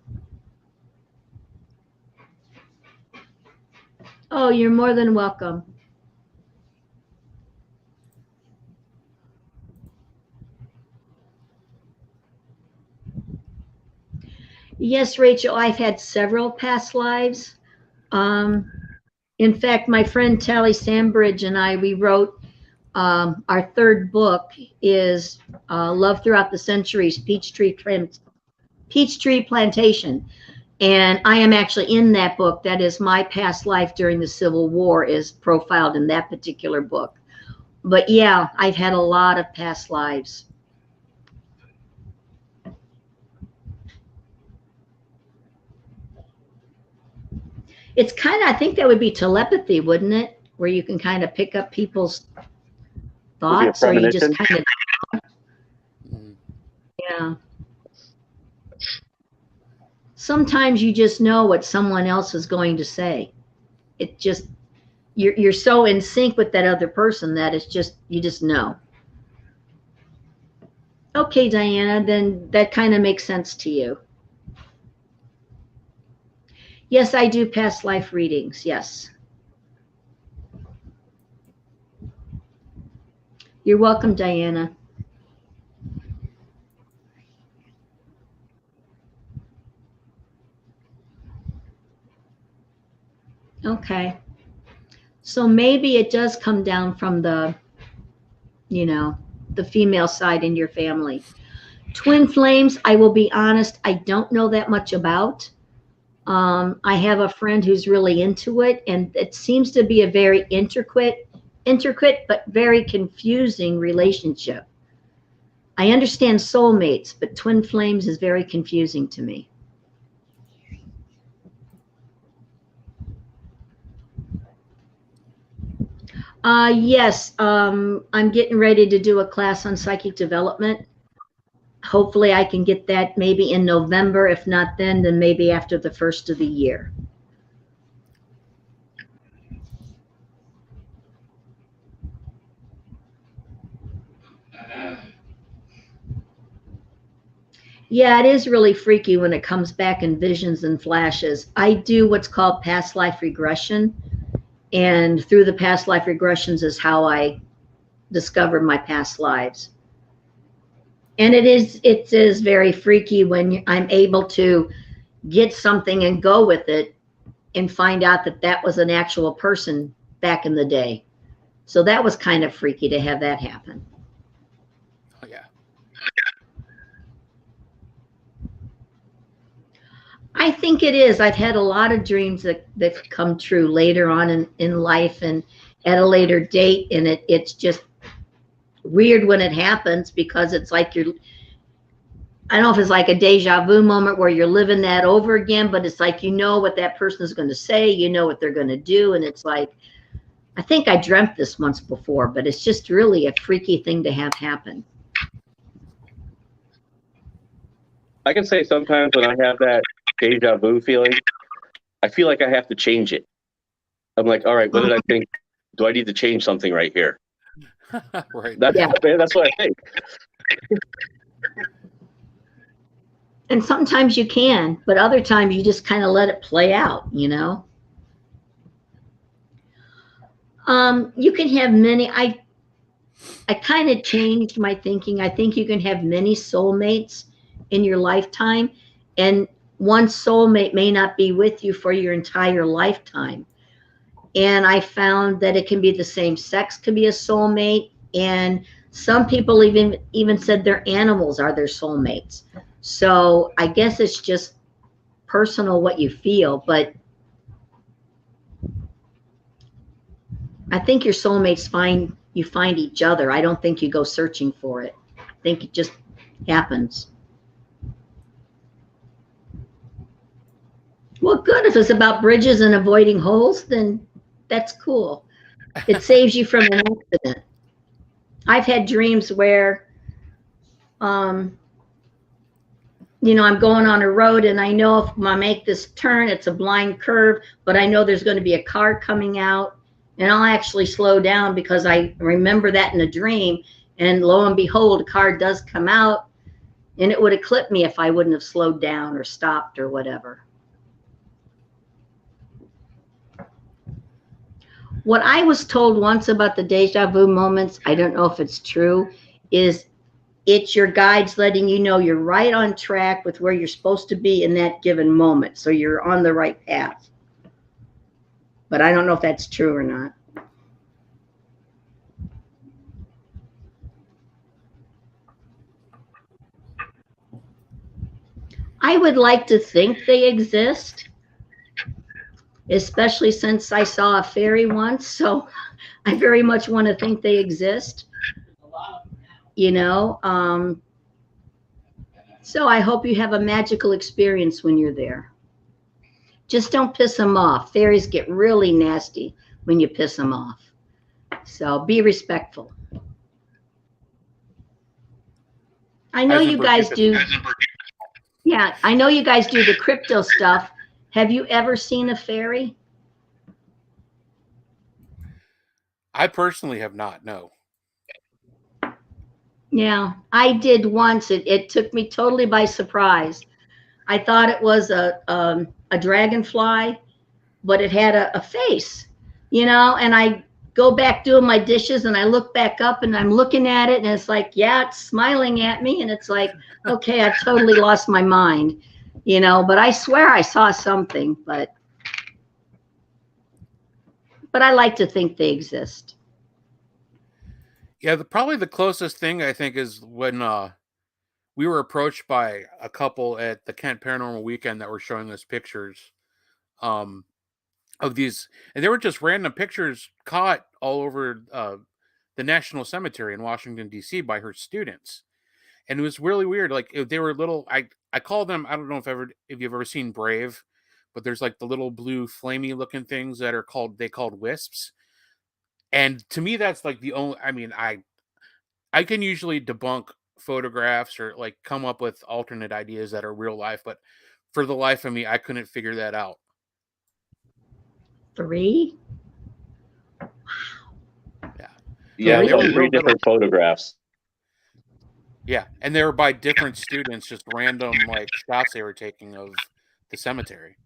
Oh, you're more than welcome. Yes, Rachel, I've had several past lives. In fact, my friend Tally Sambridge and I, we wrote our third book is Love Throughout the Centuries, Peachtree Plantation. And I am actually in that book. That is my past life during the Civil War is profiled in that particular book. But yeah, I've had a lot of past lives. It's kind of, I think that would be telepathy, wouldn't it? Where you can kind of pick up people's thoughts, or you just kind of, yeah. Sometimes you just know what someone else is going to say. It just, you're so in sync with that other person that it's just, you just know. Okay, Diana, then that kind of makes sense to you. Yes, I do past life readings, yes. You're welcome, Diana. Okay. So maybe it does come down from the, you know, the female side in your family. Twin flames, I will be honest, I don't know that much about. I have a friend who's really into it, and it seems to be a very intricate, but very confusing relationship. I understand soulmates, but twin flames is very confusing to me. Yes, I'm getting ready to do a class on psychic development. Hopefully I can get that maybe in November. If not then maybe after the first of the year. Yeah, it is really freaky when it comes back in visions and flashes. I do what's called past life regression. And through the past life regressions is how I discovered my past lives. And it is very freaky when I'm able to get something and go with it and find out that that was an actual person back in the day. So that was kind of freaky to have that happen. Oh, yeah. I think it is. I've had a lot of dreams that come true later on in life and at a later date. And it's just weird when it happens because it's like I don't know if it's like a deja vu moment where you're living that over again, but it's like you know what that person is going to say, you know what they're going to do. And it's like, I think I dreamt this once before, but it's just really a freaky thing to have happen. I can say sometimes when I have that deja vu feeling, I feel like I have to change it. I'm like, all right, what did I think? Do I need to change something right here? Right. That's what I think. And sometimes you can, but other times you just kind of let it play out, you know? You can have many. I kind of changed my thinking. I think you can have many soulmates in your lifetime, and one soulmate may not be with you for your entire lifetime. And I found that it can be the same sex can be a soulmate, and some people even said their animals are their soulmates. So I guess it's just personal what you feel, but I think your soulmates find each other. I don't think you go searching for it. I think it just happens. Well, good. If it's about bridges and avoiding holes, then that's cool. It saves you from an accident. I've had dreams where, you know, I'm going on a road and I know if I make this turn, it's a blind curve, but I know there's going to be a car coming out, and I'll actually slow down because I remember that in a dream, and lo and behold, a car does come out, and it would have clipped me if I wouldn't have slowed down or stopped or whatever. What I was told once about the deja vu moments, I don't know if it's true, is it's your guides letting you know you're right on track with where you're supposed to be in that given moment. So you're on the right path. But I don't know if that's true or not. I would like to think they exist, especially since I saw a fairy once. So I very much want to think they exist. A lot of them now. You know, so I hope you have a magical experience when you're there. Just don't piss them off. Fairies get really nasty when you piss them off. So be respectful. I know you guys do. Yeah, I know you guys do the crypto stuff. Have you ever seen a fairy? I personally have not, no. Yeah, I did once. It took me totally by surprise. I thought it was a dragonfly, but it had a face, you know, and I go back doing my dishes and I look back up and I'm looking at it and it's like, yeah, it's smiling at me. And it's like, okay, I've totally lost my mind, you know, but I swear I saw something, but I like to think they exist. Yeah, probably the closest thing I think is when we were approached by a couple at the Kent Paranormal Weekend that were showing us pictures of these, and they were just random pictures caught all over the National Cemetery in Washington, D.C. by her students. And it was really weird. Like they were little, I call them, I don't know if you've ever seen Brave, but there's like the little blue flamey looking things that are called wisps. And to me, that's like the only, I mean, I can usually debunk photographs or like come up with alternate ideas that are real life, but for the life of me, I couldn't figure that out. 3? Yeah, they were like 3 real different photographs. Yeah, and they were by different students, just random like shots they were taking of the cemetery.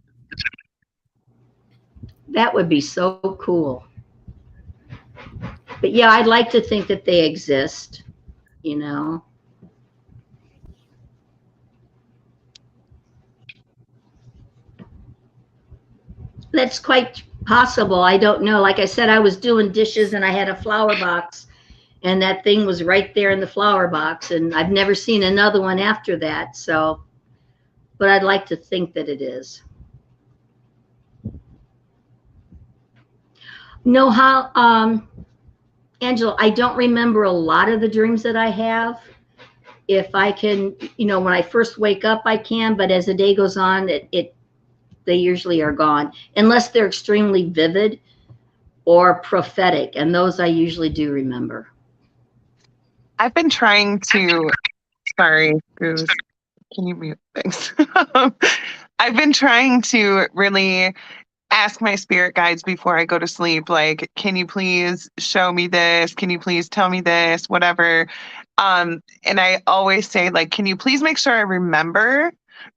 That would be so cool. But yeah, I'd like to think that they exist, you know. That's quite possible. I don't know. Like I said, I was doing dishes and I had a flower box and that thing was right there in the flower box, and I've never seen another one after that. So, but I'd like to think that it is. No, how, Angela, I don't remember a lot of the dreams that I have. If I can, you know, when I first wake up, I can, but as the day goes on, they usually are gone, unless they're extremely vivid or prophetic, and those I usually do remember. I've been trying to, sorry, Goose, can you mute things? I've been trying to really ask my spirit guides before I go to sleep, like, can you please show me this? Can you please tell me this? Whatever. And I always say, like, can you please make sure I remember?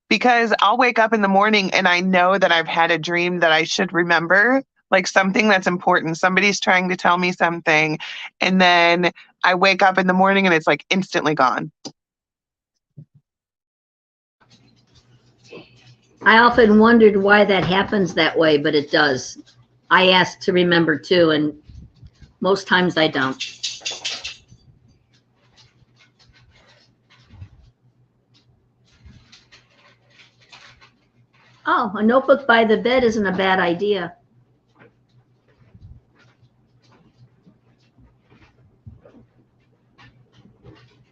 Because I'll wake up in the morning and I know that I've had a dream that I should remember, like something that's important. Somebody's trying to tell me something. And then I wake up in the morning and it's like instantly gone. I often wondered why that happens that way, but it does. I ask to remember too, and most times I don't. Oh, a notebook by the bed isn't a bad idea.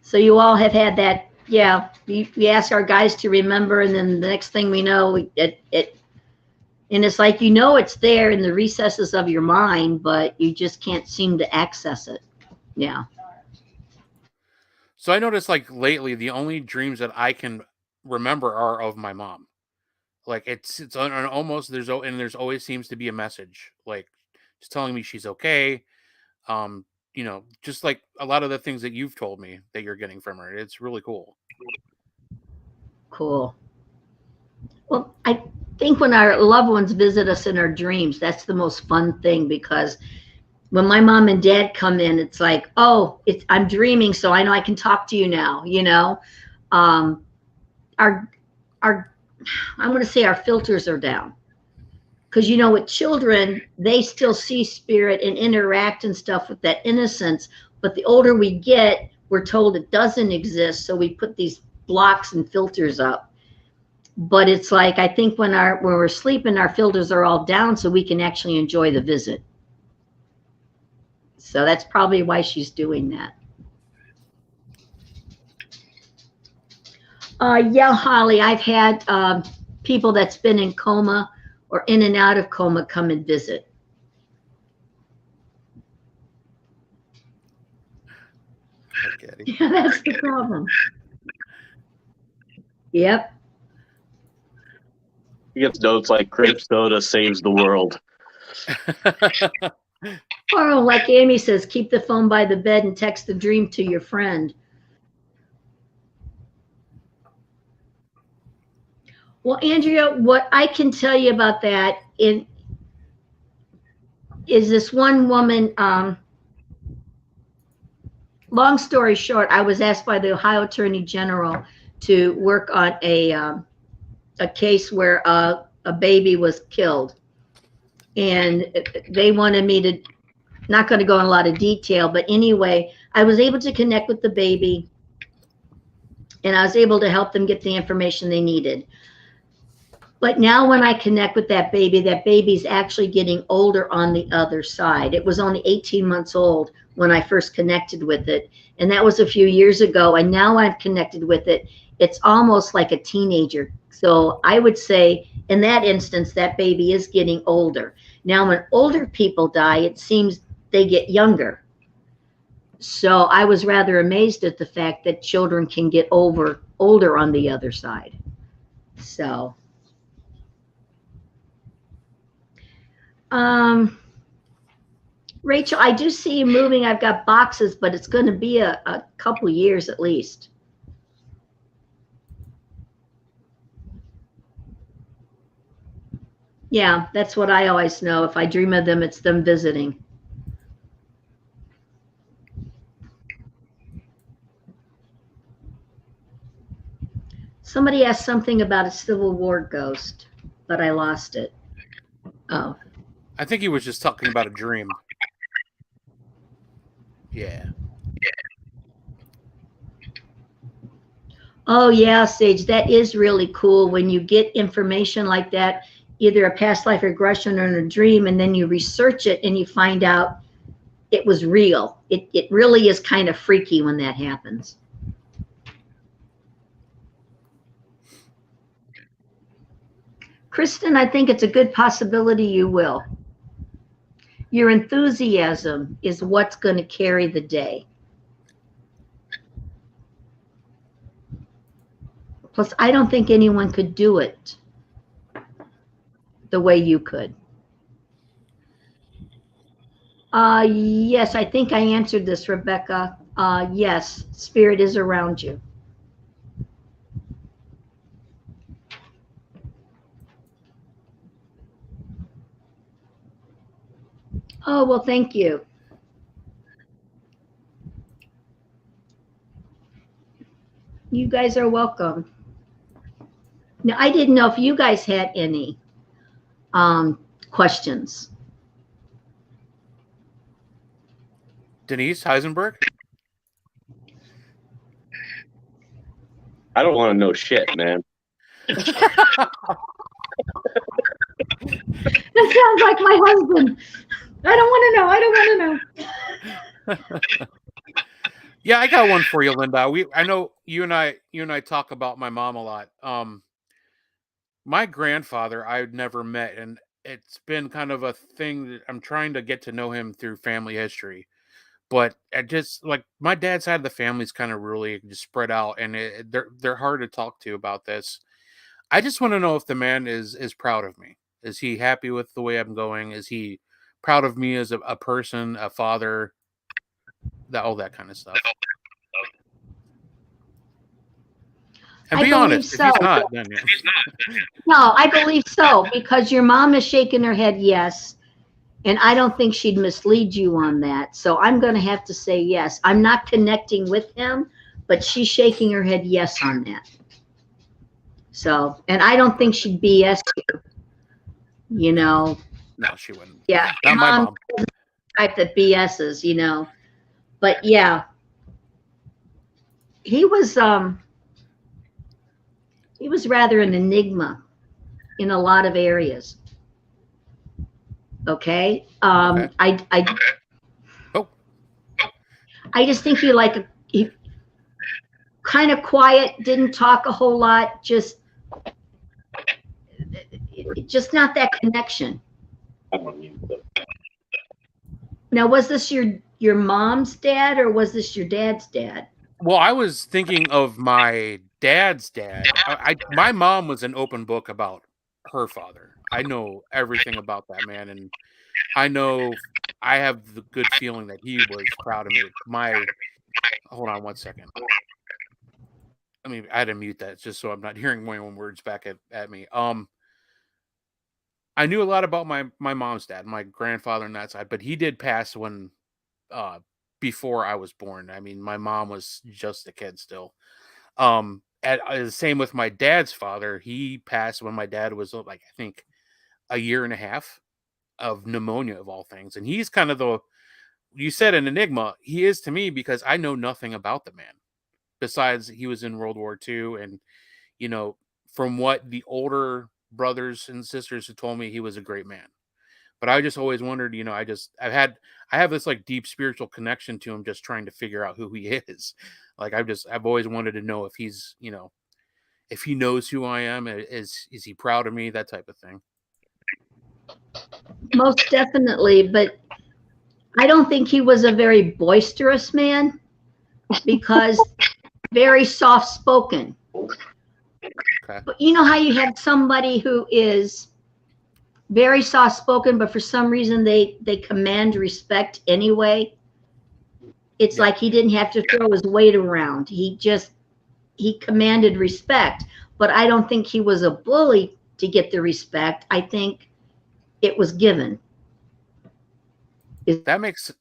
So you all have had that, yeah, we ask our guys to remember, and then the next thing we know, and it's like, you know, it's there in the recesses of your mind, but you just can't seem to access it. Yeah. So I noticed like lately, the only dreams that I can remember are of my mom. Like it's almost there's always seems to be a message, like just telling me she's okay. You know, just like a lot of the things that you've told me that you're getting from her. It's really cool. Cool. Well, I think when our loved ones visit us in our dreams, that's the most fun thing, because when my mom and dad come in, it's like, oh, I'm dreaming, so I know I can talk to you now. You know, our I'm going to say our filters are down. Because, you know, with children, they still see spirit and interact and stuff with that innocence. But the older we get, we're told it doesn't exist. So we put these blocks and filters up. But it's like, I think when we're sleeping, our filters are all down so we can actually enjoy the visit. So that's probably why she's doing that. Yeah, Holly, I've had people that's been in coma or in and out of coma come and visit. Okay. Yeah, that's the problem. Yep. He gets notes like grape soda saves the world. Or like Amy says, keep the phone by the bed and text the dream to your friend. Well, Andrea, what I can tell you about that is this one woman, long story short, I was asked by the Ohio Attorney General to work on a case where a baby was killed. And they wanted me to, not going to go in a lot of detail, but anyway, I was able to connect with the baby and I was able to help them get the information they needed. But now when I connect with that baby's actually getting older on the other side. It was only 18 months old when I first connected with it. And that was a few years ago. And now I've connected with it. It's almost like a teenager. So I would say in that instance, that baby is getting older. Now, when older people die, it seems they get younger. So I was rather amazed at the fact that children can get older on the other side. So. Rachel, I do see you moving. I've got boxes, but it's going to be a couple years at least. Yeah, that's what I always know. If I dream of them, it's them visiting. Somebody asked something about a Civil War ghost, but I lost it. Oh. I think he was just talking about a dream. Yeah. Oh, yeah, Sage, that is really cool when you get information like that, either a past life regression or a dream, and then you research it and you find out it was real. It really is kind of freaky when that happens. Kristen, I think it's a good possibility you will. Your enthusiasm is what's going to carry the day. Plus, I don't think anyone could do it the way you could. Yes, I think I answered this, Rebecca. Yes, spirit is around you. Oh, well, thank you. You guys are welcome. Now, I didn't know if you guys had any questions. Denise Heisenberg? I don't want to know shit, man. That sounds like my husband. I don't want to know. I don't want to know. Yeah, I got one for you, Linda. I know you and I talk about my mom a lot. My grandfather I've never met, and it's been kind of a thing that I'm trying to get to know him through family history. But I just like my dad's side of the family's kind of really just spread out, and they're hard to talk to about this. I just want to know if the man is proud of me. Is he happy with the way I'm going? Is he proud of me as a person, a father, all that kind of stuff? And be honest, if he's not, then no, I believe so, because your mom is shaking her head yes, And I don't think she'd mislead you on that. So I'm going to have to say yes. I'm not connecting with him, but she's shaking her head yes on that. So, and I don't think she'd BS you, you know. No, she wouldn't. Yeah. Not my mom. Type that BS's, you know. But yeah, he was rather an enigma in a lot of areas. Okay. Okay. Oh. I just think he kind of quiet, didn't talk a whole lot, just not that connection. Now, was this your mom's dad or was this your dad's dad? Well, I was thinking of my dad's dad. My mom was an open book about her father. I know everything about that man, and I know I have the good feeling that he was proud of me. Hold on 1 second. I mean, I had to mute that just so I'm not hearing my own words back at me. I knew a lot about my mom's dad, my grandfather on that side, but he did pass when before I was born. I mean, my mom was just a kid still. The same with my dad's father. He passed when my dad was like, I think, a year and a half of pneumonia of all things. And he's kind of you said an enigma. He is to me because I know nothing about the man besides he was in World War II. And, you know, from what the older brothers and sisters have told me, he was a great man. But I just always wondered, you know, I have this like deep spiritual connection to him, just trying to figure out who he is. Like I've always wanted to know if he's, you know, if he knows who I am, is he proud of me, that type of thing. Most definitely, but I don't think he was a very boisterous man because very soft spoken. Okay. But you know how you have somebody who is very soft spoken, but for some reason they command respect anyway. It's like he didn't have to throw his weight around. He commanded respect, but I don't think he was a bully to get the respect. I think it was given. That makes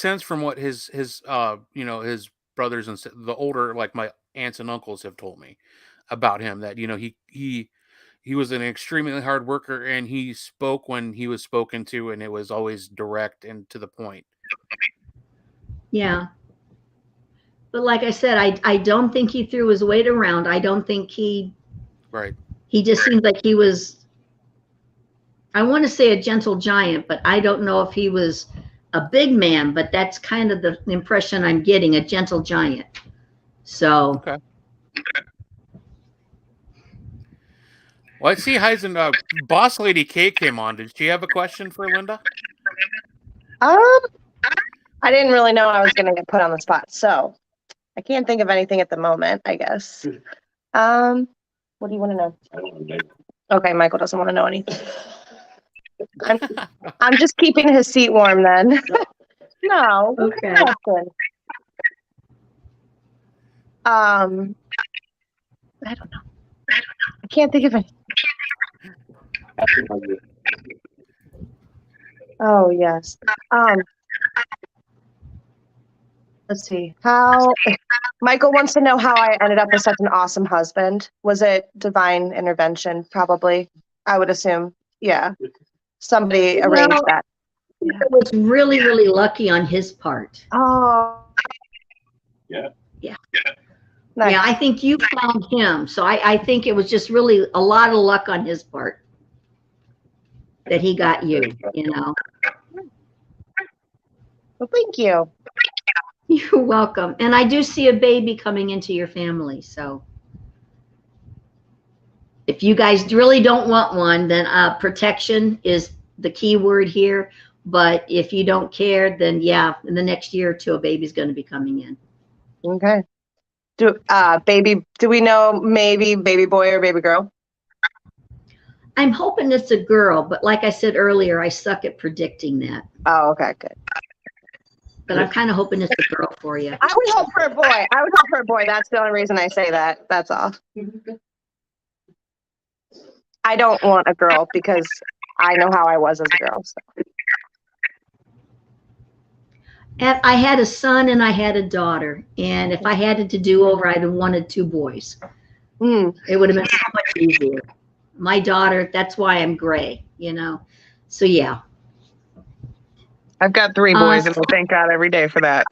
sense from what his you know, his brothers and the older, like my aunts and uncles have told me about him, that, you know, he was an extremely hard worker and he spoke when he was spoken to, and it was always direct and to the point. Yeah. But like I said, I don't think he threw his weight around. I don't think he just seemed like he was, I want to say a gentle giant, but I don't know if he was a big man, but that's kind of the impression I'm getting, a gentle giant. So. Okay. Well, I see Heisen, Boss Lady K came on. Did she have a question for Linda? I didn't really know I was going to get put on the spot, so I can't think of anything at the moment, I guess. What do you want to know? I don't want to know. Okay, Michael doesn't want to know anything. I'm just keeping his seat warm then. No. Okay. I don't know. I can't think of anything. Oh, yes. Let's see. Michael wants to know how I ended up with such an awesome husband. Was it divine intervention? Probably. I would assume. Yeah. Somebody arranged that. It was really, really lucky on his part. Oh. Yeah. Yeah. Nice. Yeah, I think you found him. So I think it was just really a lot of luck on his part that he got you, you know. Well, thank you. You're welcome. And I do see a baby coming into your family. So if you guys really don't want one, then protection is the key word here. But if you don't care, then yeah, in the next year or two, a baby's going to be coming in. Okay. Do we know maybe baby boy or baby girl? I'm hoping it's a girl, but like I said earlier, I suck at predicting that. Oh, okay, good. But I'm kind of hoping it's a girl for you. I would hope for a boy. That's the only reason I say that. That's all. I don't want a girl because I know how I was as a girl. So. And I had a son and I had a daughter. And if I had it to do over, I'd have wanted 2 boys. It would have been so much easier. My daughter, that's why I'm gray, you know. So yeah. I've got 3 boys, and I thank God every day for that.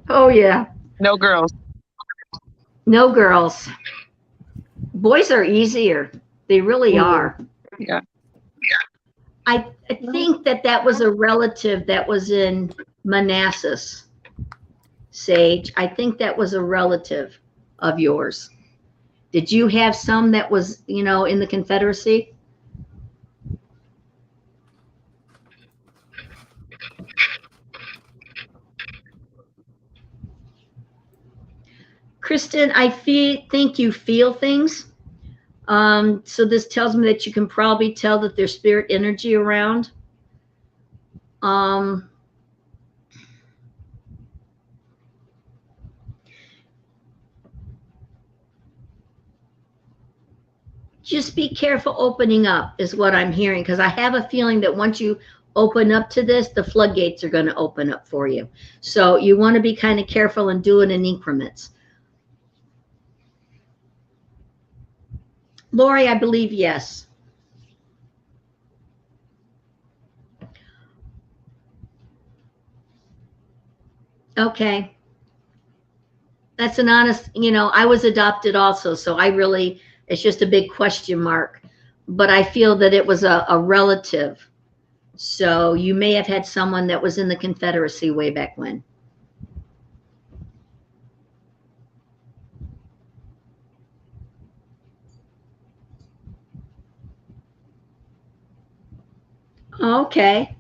Oh yeah. No girls. No girls. Boys are easier. They really are. Yeah. I think that was a relative that was in Manassas, Sage. I think that was a relative of yours. Did you have some that was, you know, in the Confederacy? Kristen, I think you feel things. So this tells me that you can probably tell that there's spirit energy around. Just be careful opening up is what I'm hearing, because I have a feeling that once you open up to this, the floodgates are going to open up for you. So you want to be kind of careful and do it in increments. Lori, I believe yes. Okay. That's an honest, you know, I was adopted also, so I really, it's just a big question mark. But I feel that it was a relative. So you may have had someone that was in the Confederacy way back when. Okay.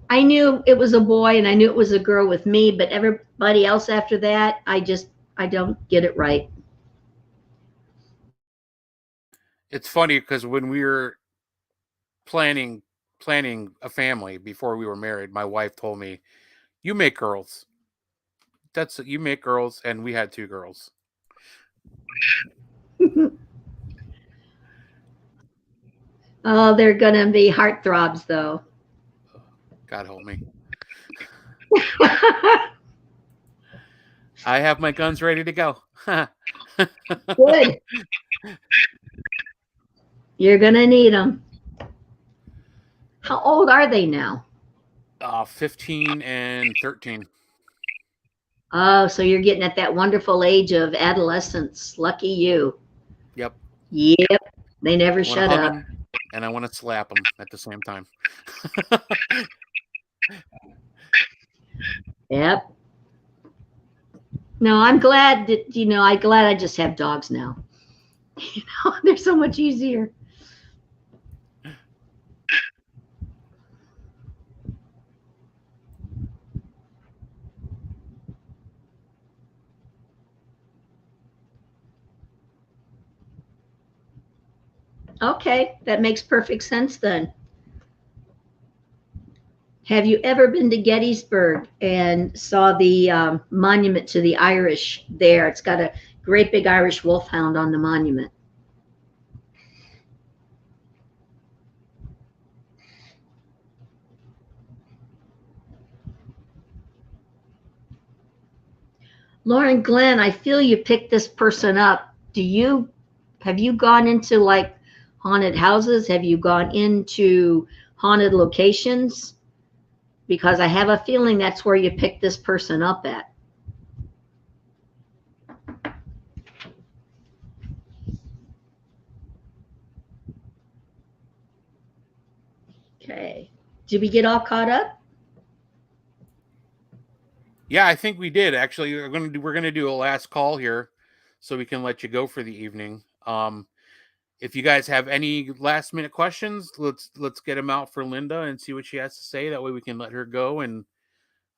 I knew it was a boy and I knew it was a girl with me, but everybody else after that, I don't get it right. It's funny because when we were planning a family before we were married, my wife told me, "You make girls. You make girls," and we had 2 girls. Oh, they're gonna be heartthrobs though. God help me. I have my guns ready to go. Good. You're gonna need them. How old are they now? 15 and 13. Oh, so you're getting at that wonderful age of adolescence. Lucky you. Yep. Yep. They never shut up. Them, and I want to slap them at the same time. Yep. No, I'm glad that, you know, I'm glad I just have dogs now. You know, they're so much easier. Okay, that makes perfect sense then. Have you ever been to Gettysburg and saw the monument to the Irish there? It's got a great big Irish wolfhound on the monument. Lauren Glenn, I feel you picked this person up. Have you gone into like haunted houses? Have you gone into haunted locations? Because I have a feeling that's where you picked this person up at. Okay. Did we get all caught up? Yeah, I think we did. Actually, we're gonna do a last call here, so we can let you go for the evening. If you guys have any last minute questions, let's get them out for Linda and see what she has to say. That way we can let her go and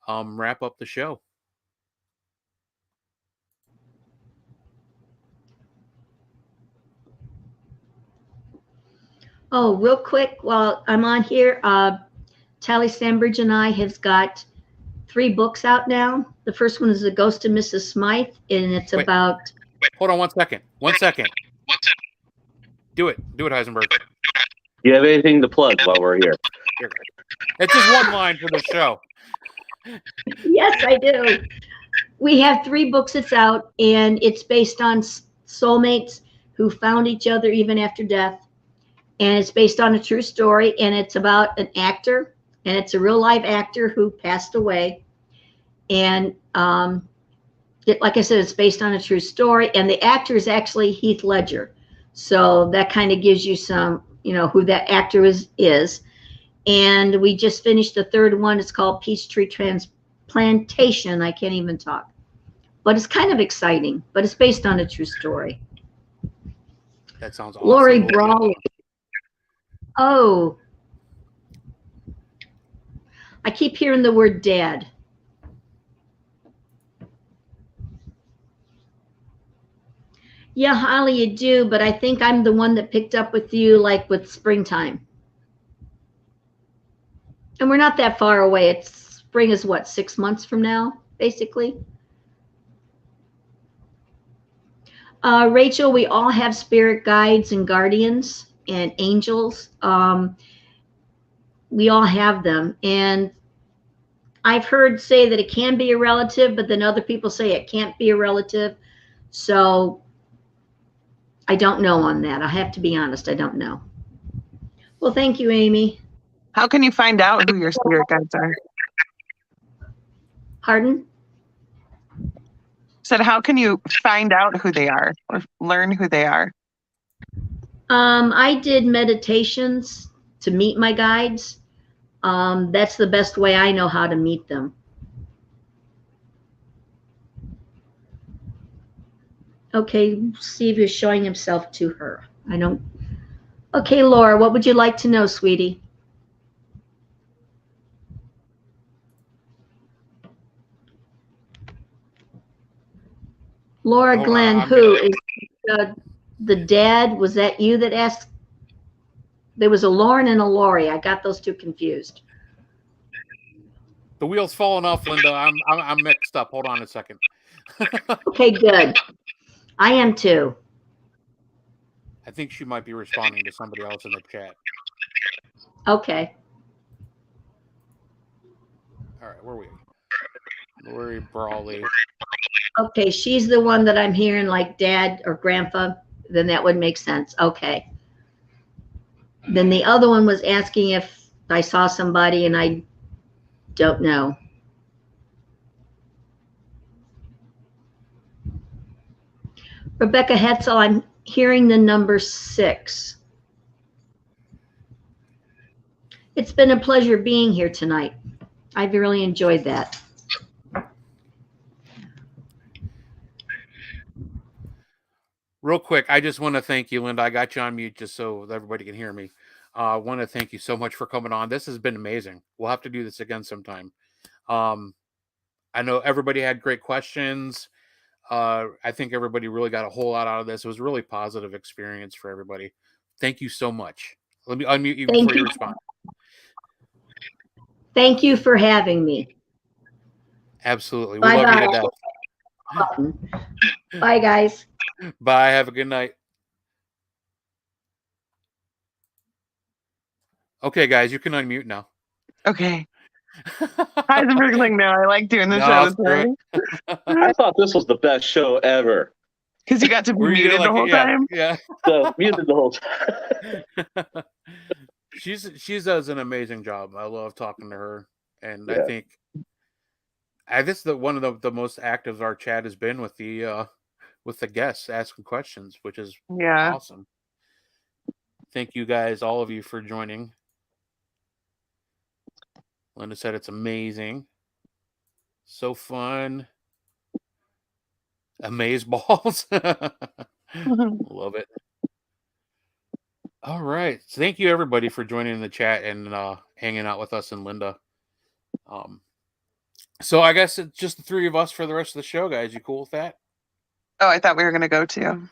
wrap up the show. Oh, real quick, while I'm on here, Tally Sandbridge and I have got 3 books out now. The first one is The Ghost of Mrs. Smythe, and it's about... Hold on 1 second. 1 second. Do it, Heisenberg. You have anything to plug while we're here? It's just one line for the show. Yes, I do. We have 3 books that's out, and it's based on soulmates who found each other even after death. And it's based on a true story, and it's about an actor, and it's a real live actor who passed away. And like I said, it's based on a true story, and the actor is actually Heath Ledger. So that kind of gives you some, who that actor is. And we just finished the 3rd one. It's called Peachtree Transplantation. I can't even talk. But it's kind of exciting, but it's based on a true story. That sounds awesome. Lori Brawley. Oh. I keep hearing the word dad. Yeah, Holly, you do, but I think I'm the one that picked up with you like with springtime. And we're not that far away. Spring is what, 6 months from now, basically? Rachel, we all have spirit guides and guardians and angels. We all have them. And I've heard say that it can be a relative, but then other people say it can't be a relative. So I don't know on that. I have to be honest. I don't know. Well, thank you, Amy. How can you find out who your spirit guides are? Pardon? Said, how can you find out who they are or learn who they are? I did meditations to meet my guides. That's the best way I know how to meet them. Okay, Steve is showing himself to her. I don't. Okay, Laura, what would you like to know, sweetie? Laura Glenn, who is the dad? Was that you that asked? There was a Lauren and a Lori. I got those 2 confused. The wheel's falling off, Linda. I'm mixed up. Hold on a second. Okay, good. I am too. I think she might be responding to somebody else in the chat. Okay. All right, where are we? Lori Brawley. Okay, she's the one that I'm hearing like dad or grandpa. Then that would make sense. Okay. Then the other one was asking if I saw somebody, and I don't know. Rebecca Hetzel, I'm hearing the number 6. It's been a pleasure being here tonight. I've really enjoyed that. Real quick, I just want to thank you, Linda. I got you on mute just so everybody can hear me. I want to thank you so much for coming on. This has been amazing. We'll have to do this again sometime. I know everybody had great questions. I think everybody really got a whole lot out of this. It was a really positive experience for everybody. Thank you so much. Let me unmute you before you respond. Thank you for having me. Absolutely. We love you to death. Bye, guys. Bye. Have a good night. Okay, guys, you can unmute now. Okay. Heisenberg, no, I like doing the show this way. I thought this was the best show ever. Because you got to be muted the whole time? Yeah. So, muted the whole time. She does an amazing job. I love talking to her. And Yeah. I think this is one of the most active our chat has been with the guests asking questions, which is awesome. Thank you guys, all of you, for joining. Linda said it's amazing. So fun. Amaze balls. Love it. All right. So thank you, everybody, for joining the chat and hanging out with us and Linda. So I guess it's just the 3 of us for the rest of the show, guys. You cool with that? Oh, I thought we were going to go too.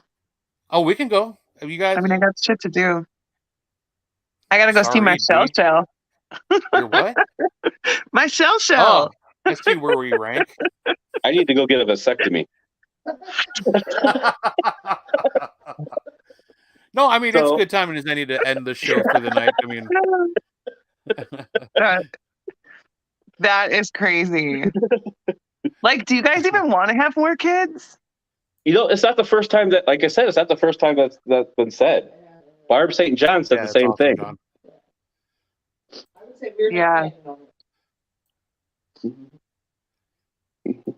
Oh, we can go. Have you guys? I mean, I got shit to do. I got to go see my shell show. Your what? My shell show. Oh, I see where we rank. I need to go get a vasectomy. No, I mean, it's So- a good time as any to end the show for the night. I mean, That is crazy. Like, do you guys even want to have more kids? It's not the first time that, like I said, it's not the first time that's been said. Barb St. John said the it's same awesome, thing. John. I would say we're not Yeah. planning on it.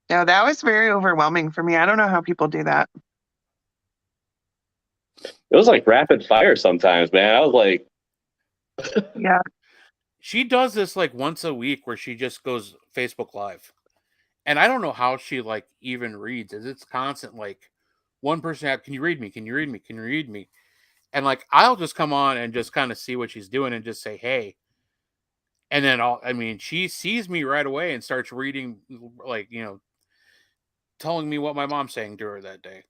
No, that was very overwhelming for me. I don't know how people do that. It was like rapid fire sometimes, man. I was like, Yeah. She does this like once a week where she just goes Facebook Live. And I don't know how she like even reads it. It's constant like one person, can you read me? Can you read me? Can you read me? And like I'll just come on and just kind of see what she's doing and just say, hey. And then she sees me right away and starts reading, like, telling me what my mom's saying to her that day.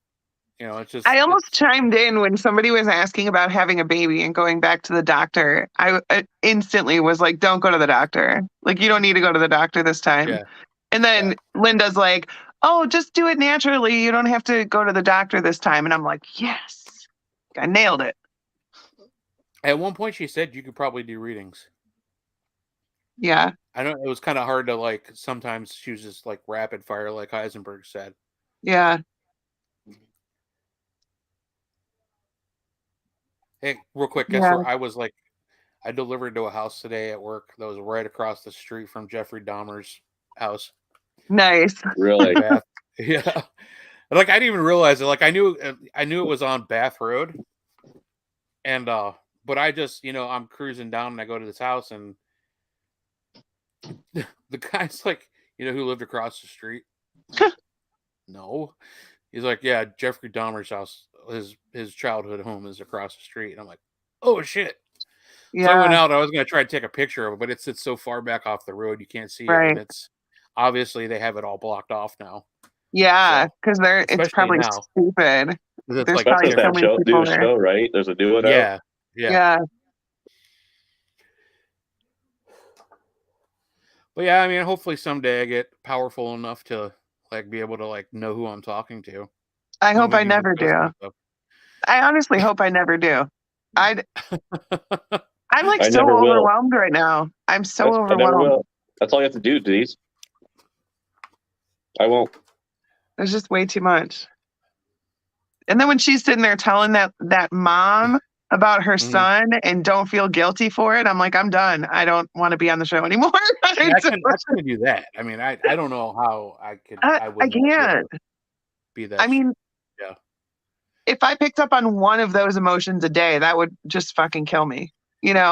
It's just I almost chimed in when somebody was asking about having a baby and going back to the doctor. I instantly was like, don't go to the doctor. Like, you don't need to go to the doctor this time. Yeah. And then Linda's like, oh, just do it naturally. You don't have to go to the doctor this time. And I'm like, yes, I nailed it. At one point she said you could probably do readings. Yeah. I know it was kind of hard to like, sometimes she was just like rapid fire, like Heisenberg said. Yeah. Hey, real quick, guess Yeah. where I delivered to a house today at work that was right across the street from Jeffrey Dahmer's house. Nice. really? Bath. Yeah. Like I didn't even realize it. Like I knew it was on Bath Road. And but I just, I'm cruising down and I go to this house and the guy's like, who lived across the street? No. He's like, yeah, Jeffrey Dahmer's house, his childhood home is across the street. And I'm like, oh shit. So I went Yeah. out. I was going to try to take a picture of it, but it sits so far back off the road you can't see it, Right. and it's obviously they have it all blocked off now. Yeah. So, Because it's especially probably now. stupid. 'Cause it's There's like That's probably what so that many show, people new there. show, right? There's a new one out. yeah. Yeah. But yeah, I mean, hopefully someday I get powerful enough to like be able to like know who I'm talking to. I hope Even I use never the ghost do. and stuff. I honestly hope I never do. I'm like I so never will. overwhelmed right now. I'm so I never overwhelmed. will. That's all you have to do, Denise. I won't. There's just way too much. And then when she's sitting there telling that mom about her Mhm. son and don't feel guilty for it, I'm like, I'm done. I don't want to be on the show anymore. Yeah, I couldn't do that. I mean, I don't know how I could. I would not be able can't. to be that. I mean, yeah. if I picked up on one of those emotions a day, that would just fucking kill me. Right.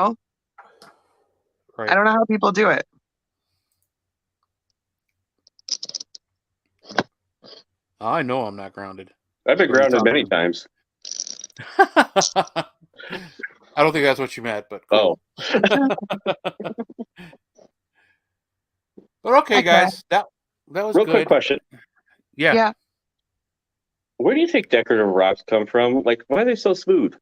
I don't know how people do it. I know I'm not grounded. I've been What are you grounded many talking times. I don't think that's what you meant, but cool. But okay, guys, that was Real good. quick question. Yeah. Where do you think decorative rocks come from? Like, why are they so smooth?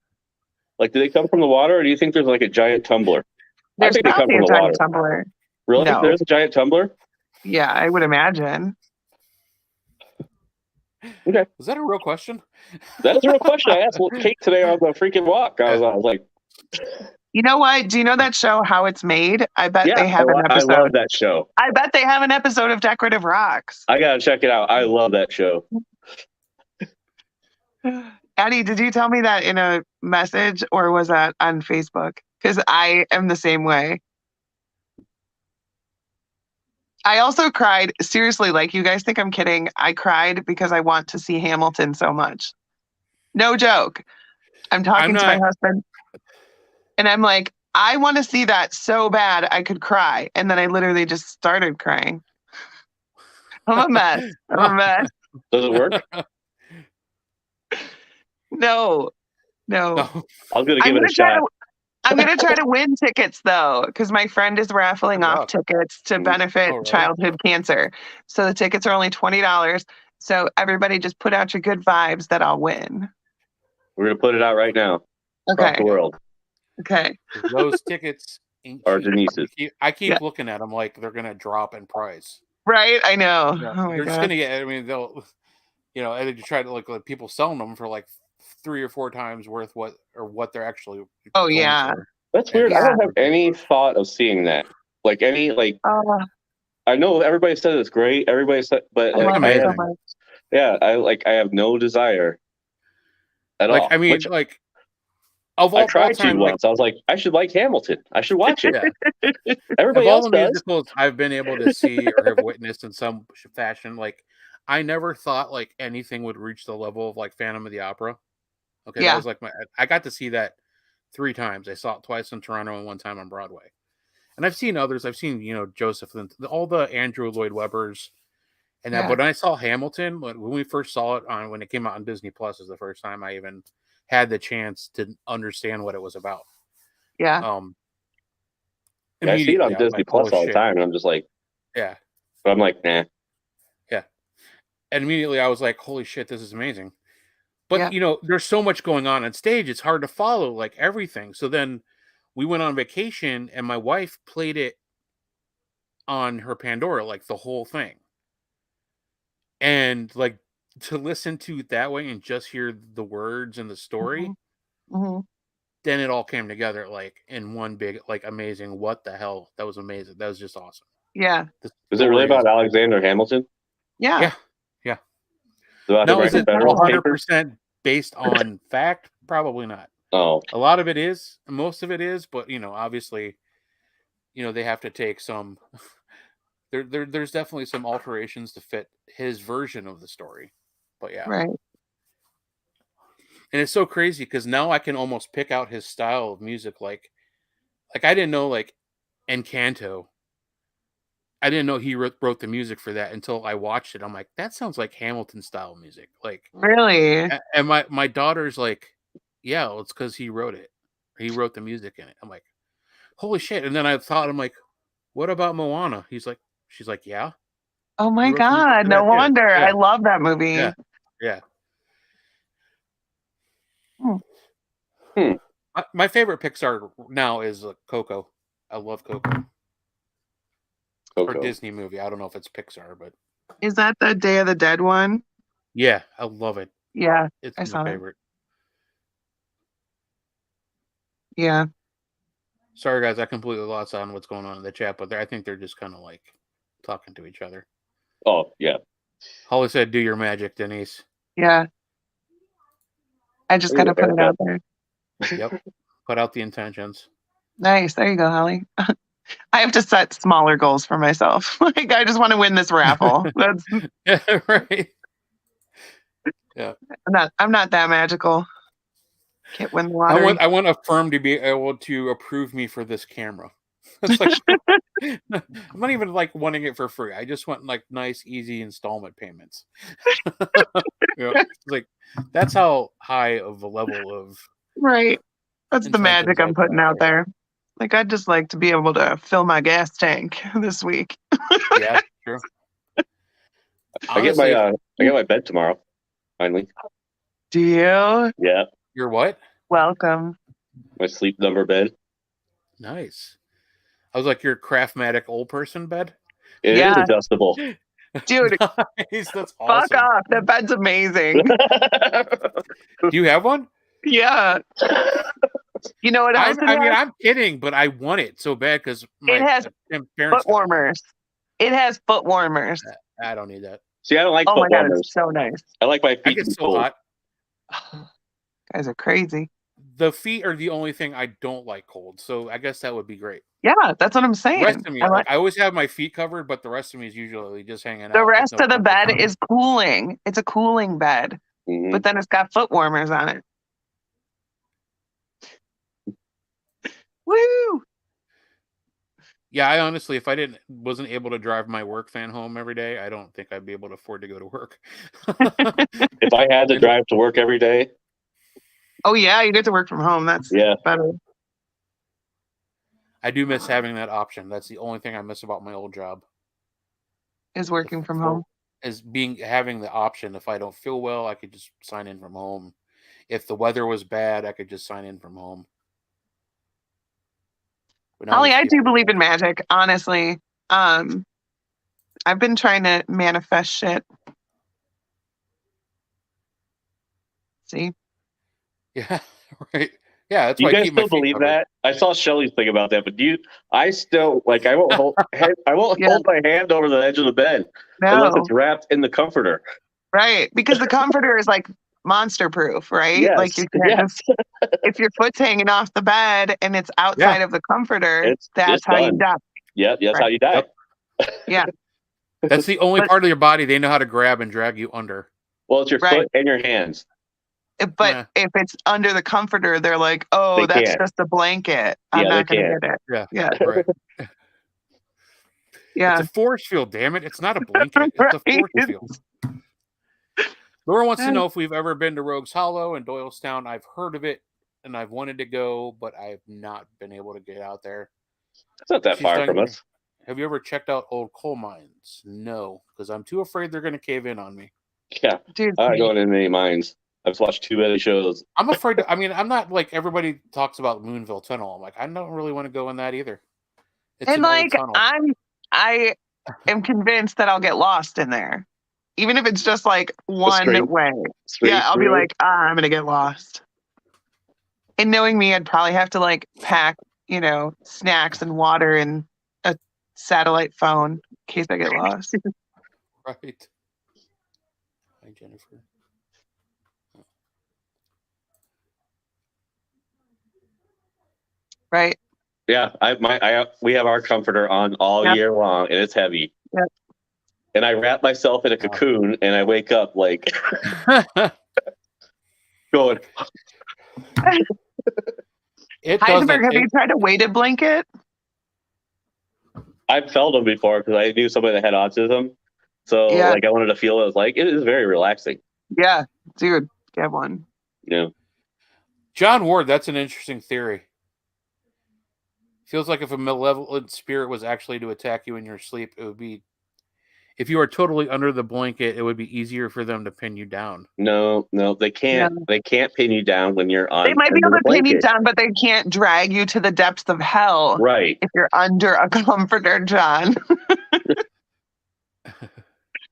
Like, do they come from the water, or do you think there's like a giant tumbler? I There's think they come probably from a the giant water. tumbler. Really? No. There's a giant tumbler? Yeah, I would imagine. Okay. Is that a real question? That is a real question. I asked Kate today on the freaking walk. I was like, You know what? Do you know that show, How It's Made? I bet yeah, they have an I episode. love that show. I bet they have an episode of Decorative Rocks. I got to check it out. I love that show. Addie, did you tell me that in a message or was that on Facebook? Because I am the same way. I also cried. Seriously, like, you guys think I'm kidding. I cried because I want to see Hamilton so much. No joke. I'm talking to my husband and I'm like, I want to see that so bad I could cry. And then I literally just started crying. I'm a mess. Does it work? No. I was going to give it a shot. I'm going to try to win tickets, though, because my friend is raffling off tickets to benefit childhood cancer. So the tickets are only $20. So everybody just put out your good vibes that I'll win. We're going to put it out right now. Okay. Across the world. Okay. Those tickets are Denise's. I keep looking at them like they're going to drop in price. Right? I know. Yeah. Oh my They're God. just going to get, I mean, they'll, and they try to like people selling them for like 3 or 4 times worth what they're actually. Oh, going yeah. for. That's weird. Yeah. I don't have any thought of seeing that. Like I know everybody said it's great. Everybody said, but I It's love it so amazing. much. yeah, I have no desire at Like all. I mean, Which like of I all tried to time, like once. I was like, I should like Hamilton. I should watch it. yeah, of Everybody all else the does. musicals I've been able to see or have witnessed in some fashion, like I never thought like anything would reach the level of like Phantom of the Opera. Okay, that Yeah. was like I got to see that 3 times. I saw it twice in Toronto and 1 time on Broadway. And I've seen others. I've seen, Joseph, all the Andrew Lloyd Webbers and that. Yeah. But when I saw Hamilton, when we first saw it when it came out on Disney Plus, is the first time I even had the chance to understand what it was about. Yeah. Yeah, I see it on Immediately, I was Disney like, Plus "Holy all the shit." time, and I'm just like, Yeah. but I'm like, nah. Yeah. And immediately I was like, holy shit, this is amazing. But, Yeah. there's so much going on stage. It's hard to follow like everything. So then we went on vacation and my wife played it on her Pandora, like the whole thing. And like to listen to it that way and just hear the words and the story, hmm then it all came together like in one big, like amazing. What the hell? That was amazing. That was just awesome. Yeah. The Is it really story about Alexander Hamilton? Yeah. Yeah. Yeah. Is it about him Now, is writing it federal papers? 100% based on fact? Probably not. Oh, A lot of it is, most of it is, but obviously, they have to take some. There's definitely some alterations to fit his version of the story, but yeah, Right. and it's so crazy because now I can almost pick out his style of music. Like I didn't know like Encanto. I didn't know he wrote the music for that until I watched it. I'm like, that sounds like Hamilton style music. Like, Really? and my daughter's like, yeah, well, it's because he wrote it. He wrote the music in it. I'm like, holy shit. And then I thought, I'm like, what about Moana? She's like, yeah. Oh He my wrote the music God. for No that too. wonder. Yeah. I love that movie. Yeah. Yeah. Hmm. My favorite Pixar now is Coco. I love Coco. Or Coco. Disney movie. I don't know if it's Pixar, but Is that the Day of the Dead one? yeah, I love it. Yeah. It's I my saw that. favorite. Yeah. Sorry, guys, I completely lost on what's going on in the chat, but I think they're just kind of like talking to each other. Oh, yeah. Holly said, "Do your magic, Denise." Yeah. I just got to put it out there. Yep. Put out the intentions. Nice. There you go, Holly. I have to set smaller goals for myself. Like I just want to win this raffle. That's Yeah, right. I'm not that magical. Can't win the lottery. I want a firm to be able to approve me for this camera. It's like I'm not even like wanting it for free. I just want like nice, easy installment payments. It's like that's how high of a level of Right. That's the magic intentions I I'm put putting out there. Like I'd just like to be able to fill my gas tank this week. Yeah, true. I get my bed tomorrow. Finally. Do you? Yeah. You're what? Welcome. My sleep number bed. Nice. I was like your Craftmatic old person bed. It is adjustable. Dude, Nice. That's fuck awesome. off. That bed's amazing. Do you have one? Yeah. You know what else? I'm kidding, but I want it so bad because my It has parents foot warmers. It has foot warmers. I don't need that. See, I don't like Oh my foot God, warmers. it's so nice. I like my feet I to get be so cold. hot. Guys are crazy. The feet are the only thing I don't like cold, so I guess that would be great. Yeah, that's what I'm saying. The rest of me, I I always have my feet covered, but the rest of me is usually just hanging out. the rest with no of the comfort bed on. is cooling. It's a cooling bed, Mhm. but then it's got foot warmers on it. Woo! Yeah, I honestly, if I wasn't able to drive my work van home every day, I don't think I'd be able to afford to go to work. If I had to drive to work every day, Oh yeah, you get to work from home. That's yeah. better. I do miss having that option. That's the only thing I miss about my old job. Is working from home. Is having the option. If I don't feel well, I could just sign in from home. If the weather was bad, I could just sign in from home. But now Holly, these I do people- believe in magic, honestly. I've been trying to manifest shit. See? Yeah, right. Yeah, that's You why I guys keep my still feet believe covered. that? I saw Shelly's thing about that, but I still like I won't hold Yeah. hold my hand over the edge of the bed unless No, it's wrapped in the comforter. right. Because the comforter is like monster proof, right? Like Yes, you can't yes, just, if your foot's hanging off the bed and it's outside of the comforter, that's it's how you done. die. Yep, that's Right. how you die. Yep. Yeah. That's the only But- part of your body they know how to grab and drag you under. Well, it's your Right. foot and your hands. But Nah. if it's under the comforter, they're like, oh, They that's can't. just a blanket. I'm Yeah, they not going to can't. get it. Yeah. Yeah. Right. Yeah. It's a force field, damn it. It's not a blanket. It's a force Right. field. Laura wants to know if we've ever been to Rogues Hollow in Doylestown. I've heard of it and I've wanted to go, but I've not been able to get out there. It's not that far from us. Have you ever checked out old coal mines? No, because I'm too afraid they're going to cave in on me. Yeah, Dude, I'm not going in any mines. I've watched too many shows. I'm afraid to, I mean, I'm not like everybody talks about Moonville Tunnel. I'm like, I don't really want to go in that either. It's and an old like tunnel. I am convinced that I'll get lost in there, even if it's just like one straight- way. Straight Yeah, I'll be through. like, I'm gonna get lost. And knowing me, I'd probably have to like pack, snacks and water and a satellite phone in case I get lost. Right. Hi, Jennifer. Right? Yeah, we have our comforter on all Yep. year long, and it's heavy. Yep. And I wrap myself in a cocoon, and I wake up like going. Heisenberg, have you tried a weighted blanket? I've felt them before because I knew somebody that had autism, so Yeah. like I wanted to feel it. Was like it is very relaxing. Yeah, dude, get one. Yeah. John Ward, that's an interesting theory. Feels like if a malevolent spirit was actually to attack you in your sleep, it would be, if you are totally under the blanket, it would be easier for them to pin you down. No, they can't. No. They can't pin you down when you're on. They might be under able the to pin you blanket. down, but they can't drag you to the depths of hell Right. if you're under a comforter, John.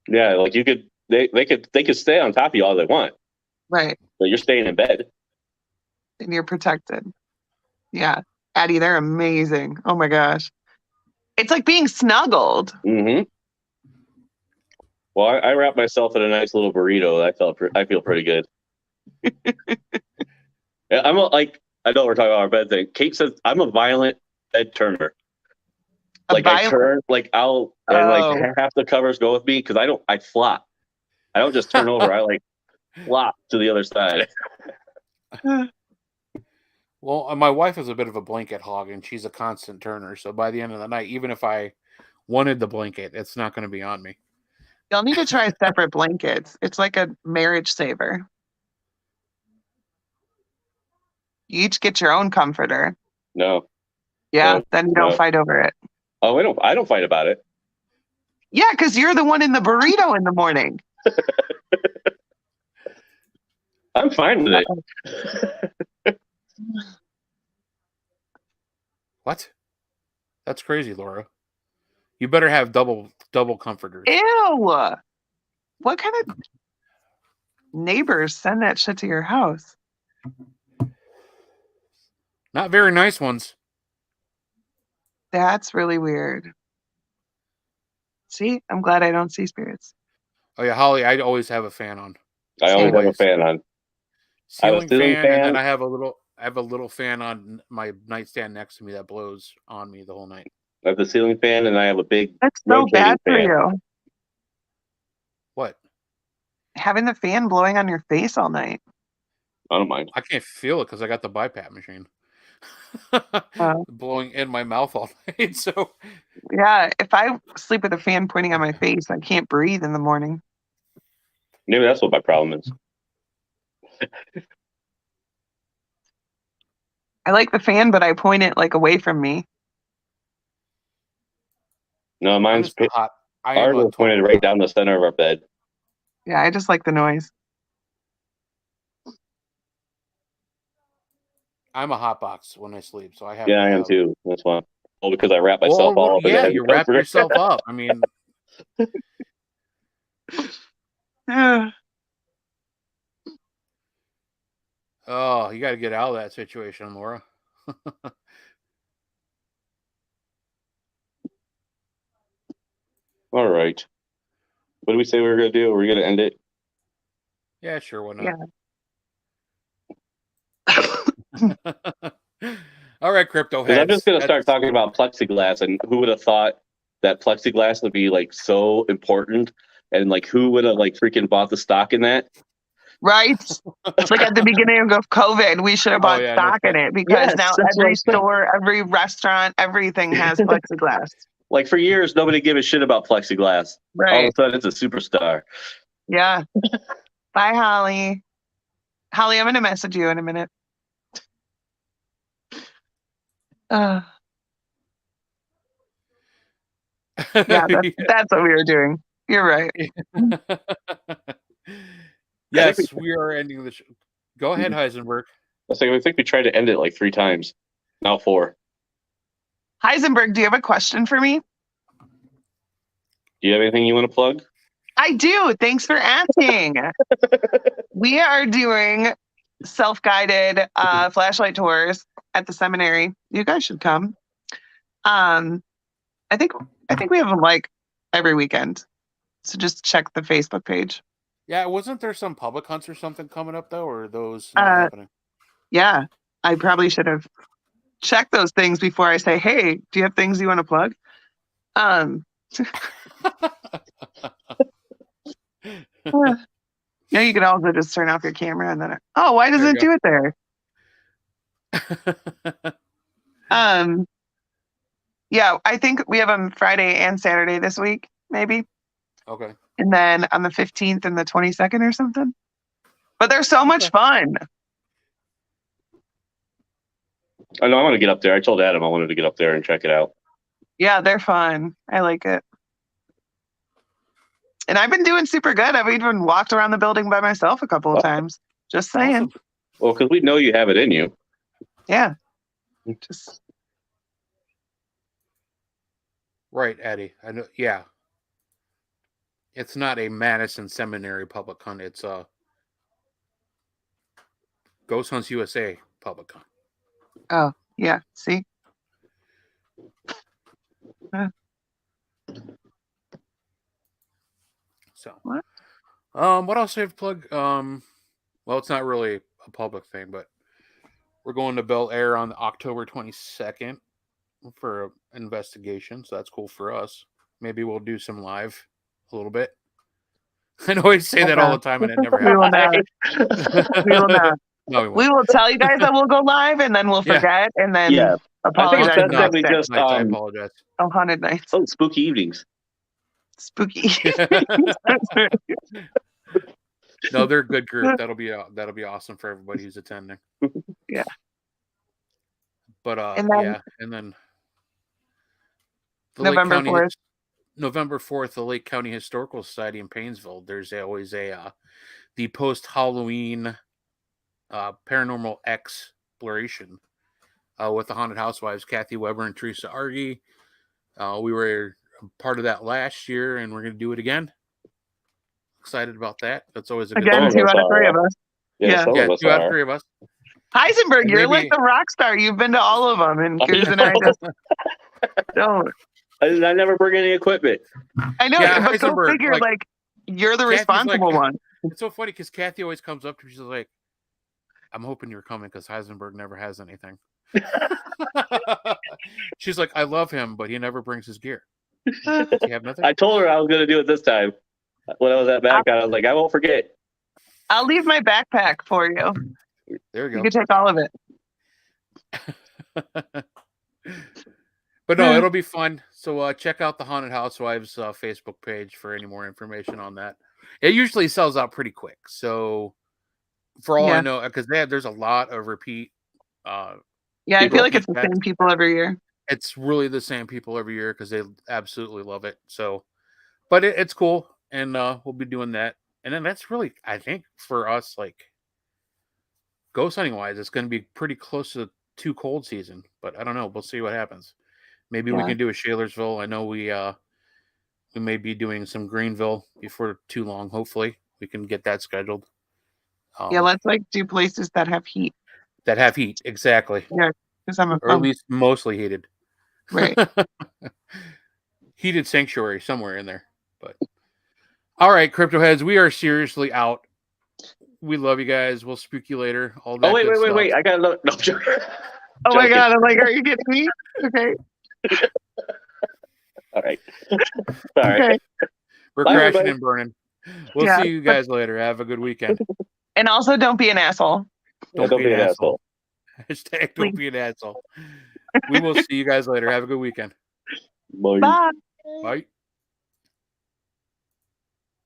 Yeah, like you could. They could stay on top of you all they want, Right. but you're staying in bed. And you're protected. Yeah. Addie, they're amazing. Oh my gosh. It's like being snuggled. Mm-hmm. Well, I wrapped myself in a nice little burrito. I feel pretty good. Yeah, I know we're talking about our bed thing. Kate says I'm a violent bed turner. I turn, I'll and half the covers go with me because I flop. I don't just turn over. I flop to the other side. Well, my wife is a bit of a blanket hog, and she's a constant turner. So by the end of the night, even if I wanted the blanket, it's not going to be on me. You'll need to try separate blankets. It's like a marriage saver. You each get your own comforter. No. Yeah, No, then you don't fight over it. Oh, I don't fight about it. Yeah, because you're the one in the burrito in the morning. I'm fine with it. What? That's crazy, Laura. You better have double comforters. Ew. What kind of neighbors send that shit to your house? Not very nice ones. That's really weird. See, I'm glad I don't see spirits. Oh yeah, Holly, I always have a fan on. I always have a fan on. Ceiling fan, and then I have a little fan on my nightstand next to me that blows on me the whole night. I have the ceiling fan, and I have a big. That's so bad for fan. you. What? Having the fan blowing on your face all night. I don't mind. I can't feel it because I got the BiPAP machine blowing in my mouth all night. So yeah, if I sleep with a fan pointing on my face, I can't breathe in the morning. Maybe that's what my problem is. I like the fan, but I point it away from me. No, mine's hot. Ours was pointed right down the center of our bed. Yeah, I just like the noise. I'm a hot box when I sleep, so I have. Yeah, I am too. That's why. Well, because I wrap myself all up. Yeah, you wrap yourself up. I mean. Oh, you got to get out of that situation, Laura. All right. What did we say we were going to do? Are we going to end it? Yeah, sure. Why not? All right, crypto heads. I'm just going to start talking about plexiglass, and who would have thought that plexiglass would be like so important, and like who would have like freaking bought the stock in that? Right? It's like at the beginning of COVID, we should have bought stock in it because now every store, every restaurant, everything has plexiglass. Like for years, nobody gave a shit about plexiglass. Right. All of a sudden, it's a superstar. Yeah. Bye, Holly. Holly, I'm going to message you in a minute. Yeah, that's what we were doing. You're right. Yes, we are ending the show. Go ahead, Heisenberg. I think we tried to end it like 3 times. Now 4. Heisenberg, do you have a question for me? Do you have anything you want to plug? I do. Thanks for asking. We are doing self-guided flashlight tours at the seminary. You guys should come. I think we have them like every weekend. So just check the Facebook page. Yeah, wasn't there some public hunts or something coming up though, or are those not happening? Yeah, I probably should have checked those things before I say, "Hey, do you have things you want to plug?" Yeah, you could also just turn off your camera and then. Oh, why doesn't it do it there? Yeah, I think we have them Friday and Saturday this week, maybe. Okay. And then on the 15th and the 22nd or something. But they're so much fun. I know I want to get up there. I told Adam I wanted to get up there and check it out. Yeah, they're fun. I like it. And I've been doing super good. I've even walked around the building by myself a couple of times. Just saying. Awesome. Well, because we know you have it in you. Yeah. Just right, Eddie. I know. Yeah. It's not a Madison Seminary public hunt. It's a Ghost Hunts USA public hunt. Oh, yeah. See? So, what else do I have to plug? Well, it's not really a public thing, but we're going to Bel Air on October 22nd for an investigation, so that's cool for us. Maybe we'll do some live a little bit. I know I say that all the time, and it never happens. We will not. No, we will tell you guys that we'll go live, and then we'll forget, and then apologize. I think that we just I apologize. Oh, haunted nights. Oh, spooky evenings. Spooky. No, they're a good group. That'll be awesome for everybody who's attending. Yeah. But and then the November 4th. November 4th, the Lake County Historical Society in Painesville. There's always the post-Halloween paranormal exploration with the Haunted Housewives, Kathy Weber and Teresa Argy. We were part of that last year, and we're going to do it again. Excited about that. That's always a good again. 2 out of 3 of us. Yeah, 2 out of 3 of us. Heisenberg, you're like the rock star. You've been to all of them, and Goose and I just don't. I never bring any equipment. I know, but go figure, like you're the responsible one. It's so funny because Kathy always comes up to me. She's like, "I'm hoping you're coming because Heisenberg never has anything." She's like, "I love him, but he never brings his gear." Does he have nothing? I told her I was going to do it this time. When I was at BackCon, I was like, I won't forget. I'll leave my backpack for you. There you go. You can take all of it. But no, it'll be fun. So check out the Haunted Housewives Facebook page for any more information on that. It usually sells out pretty quick. So for all I know, because there's a lot of repeat. I feel like it's the same people every year. It's really the same people every year because they absolutely love it. So, but it's cool, and we'll be doing that. And then that's really, I think, for us, like ghost hunting wise, it's going to be pretty close to too cold season. But I don't know. We'll see what happens. Maybe we can do a Shalersville. I know we may be doing some Greenville before too long. Hopefully, we can get that scheduled. Yeah, let's like do places that have heat. That have heat, exactly. Yeah, because I'm a or at least mostly heated. Right. Heated sanctuary somewhere in there. But all right, crypto heads, we are seriously out. We love you guys. We'll spook you later. All that. Oh wait, good wait, stuff. wait! I got another. No, I'm joking. Oh my god! I'm like, are you kidding me? Okay. All right. Sorry. Okay. We're Bye, crashing everybody. and burning. We'll Yeah. see you guys later. Have a good weekend. And also, don't be an asshole. Don't be an asshole. Hashtag don't be an asshole. We will see you guys later. Have a good weekend. Bye. Bye. Bye.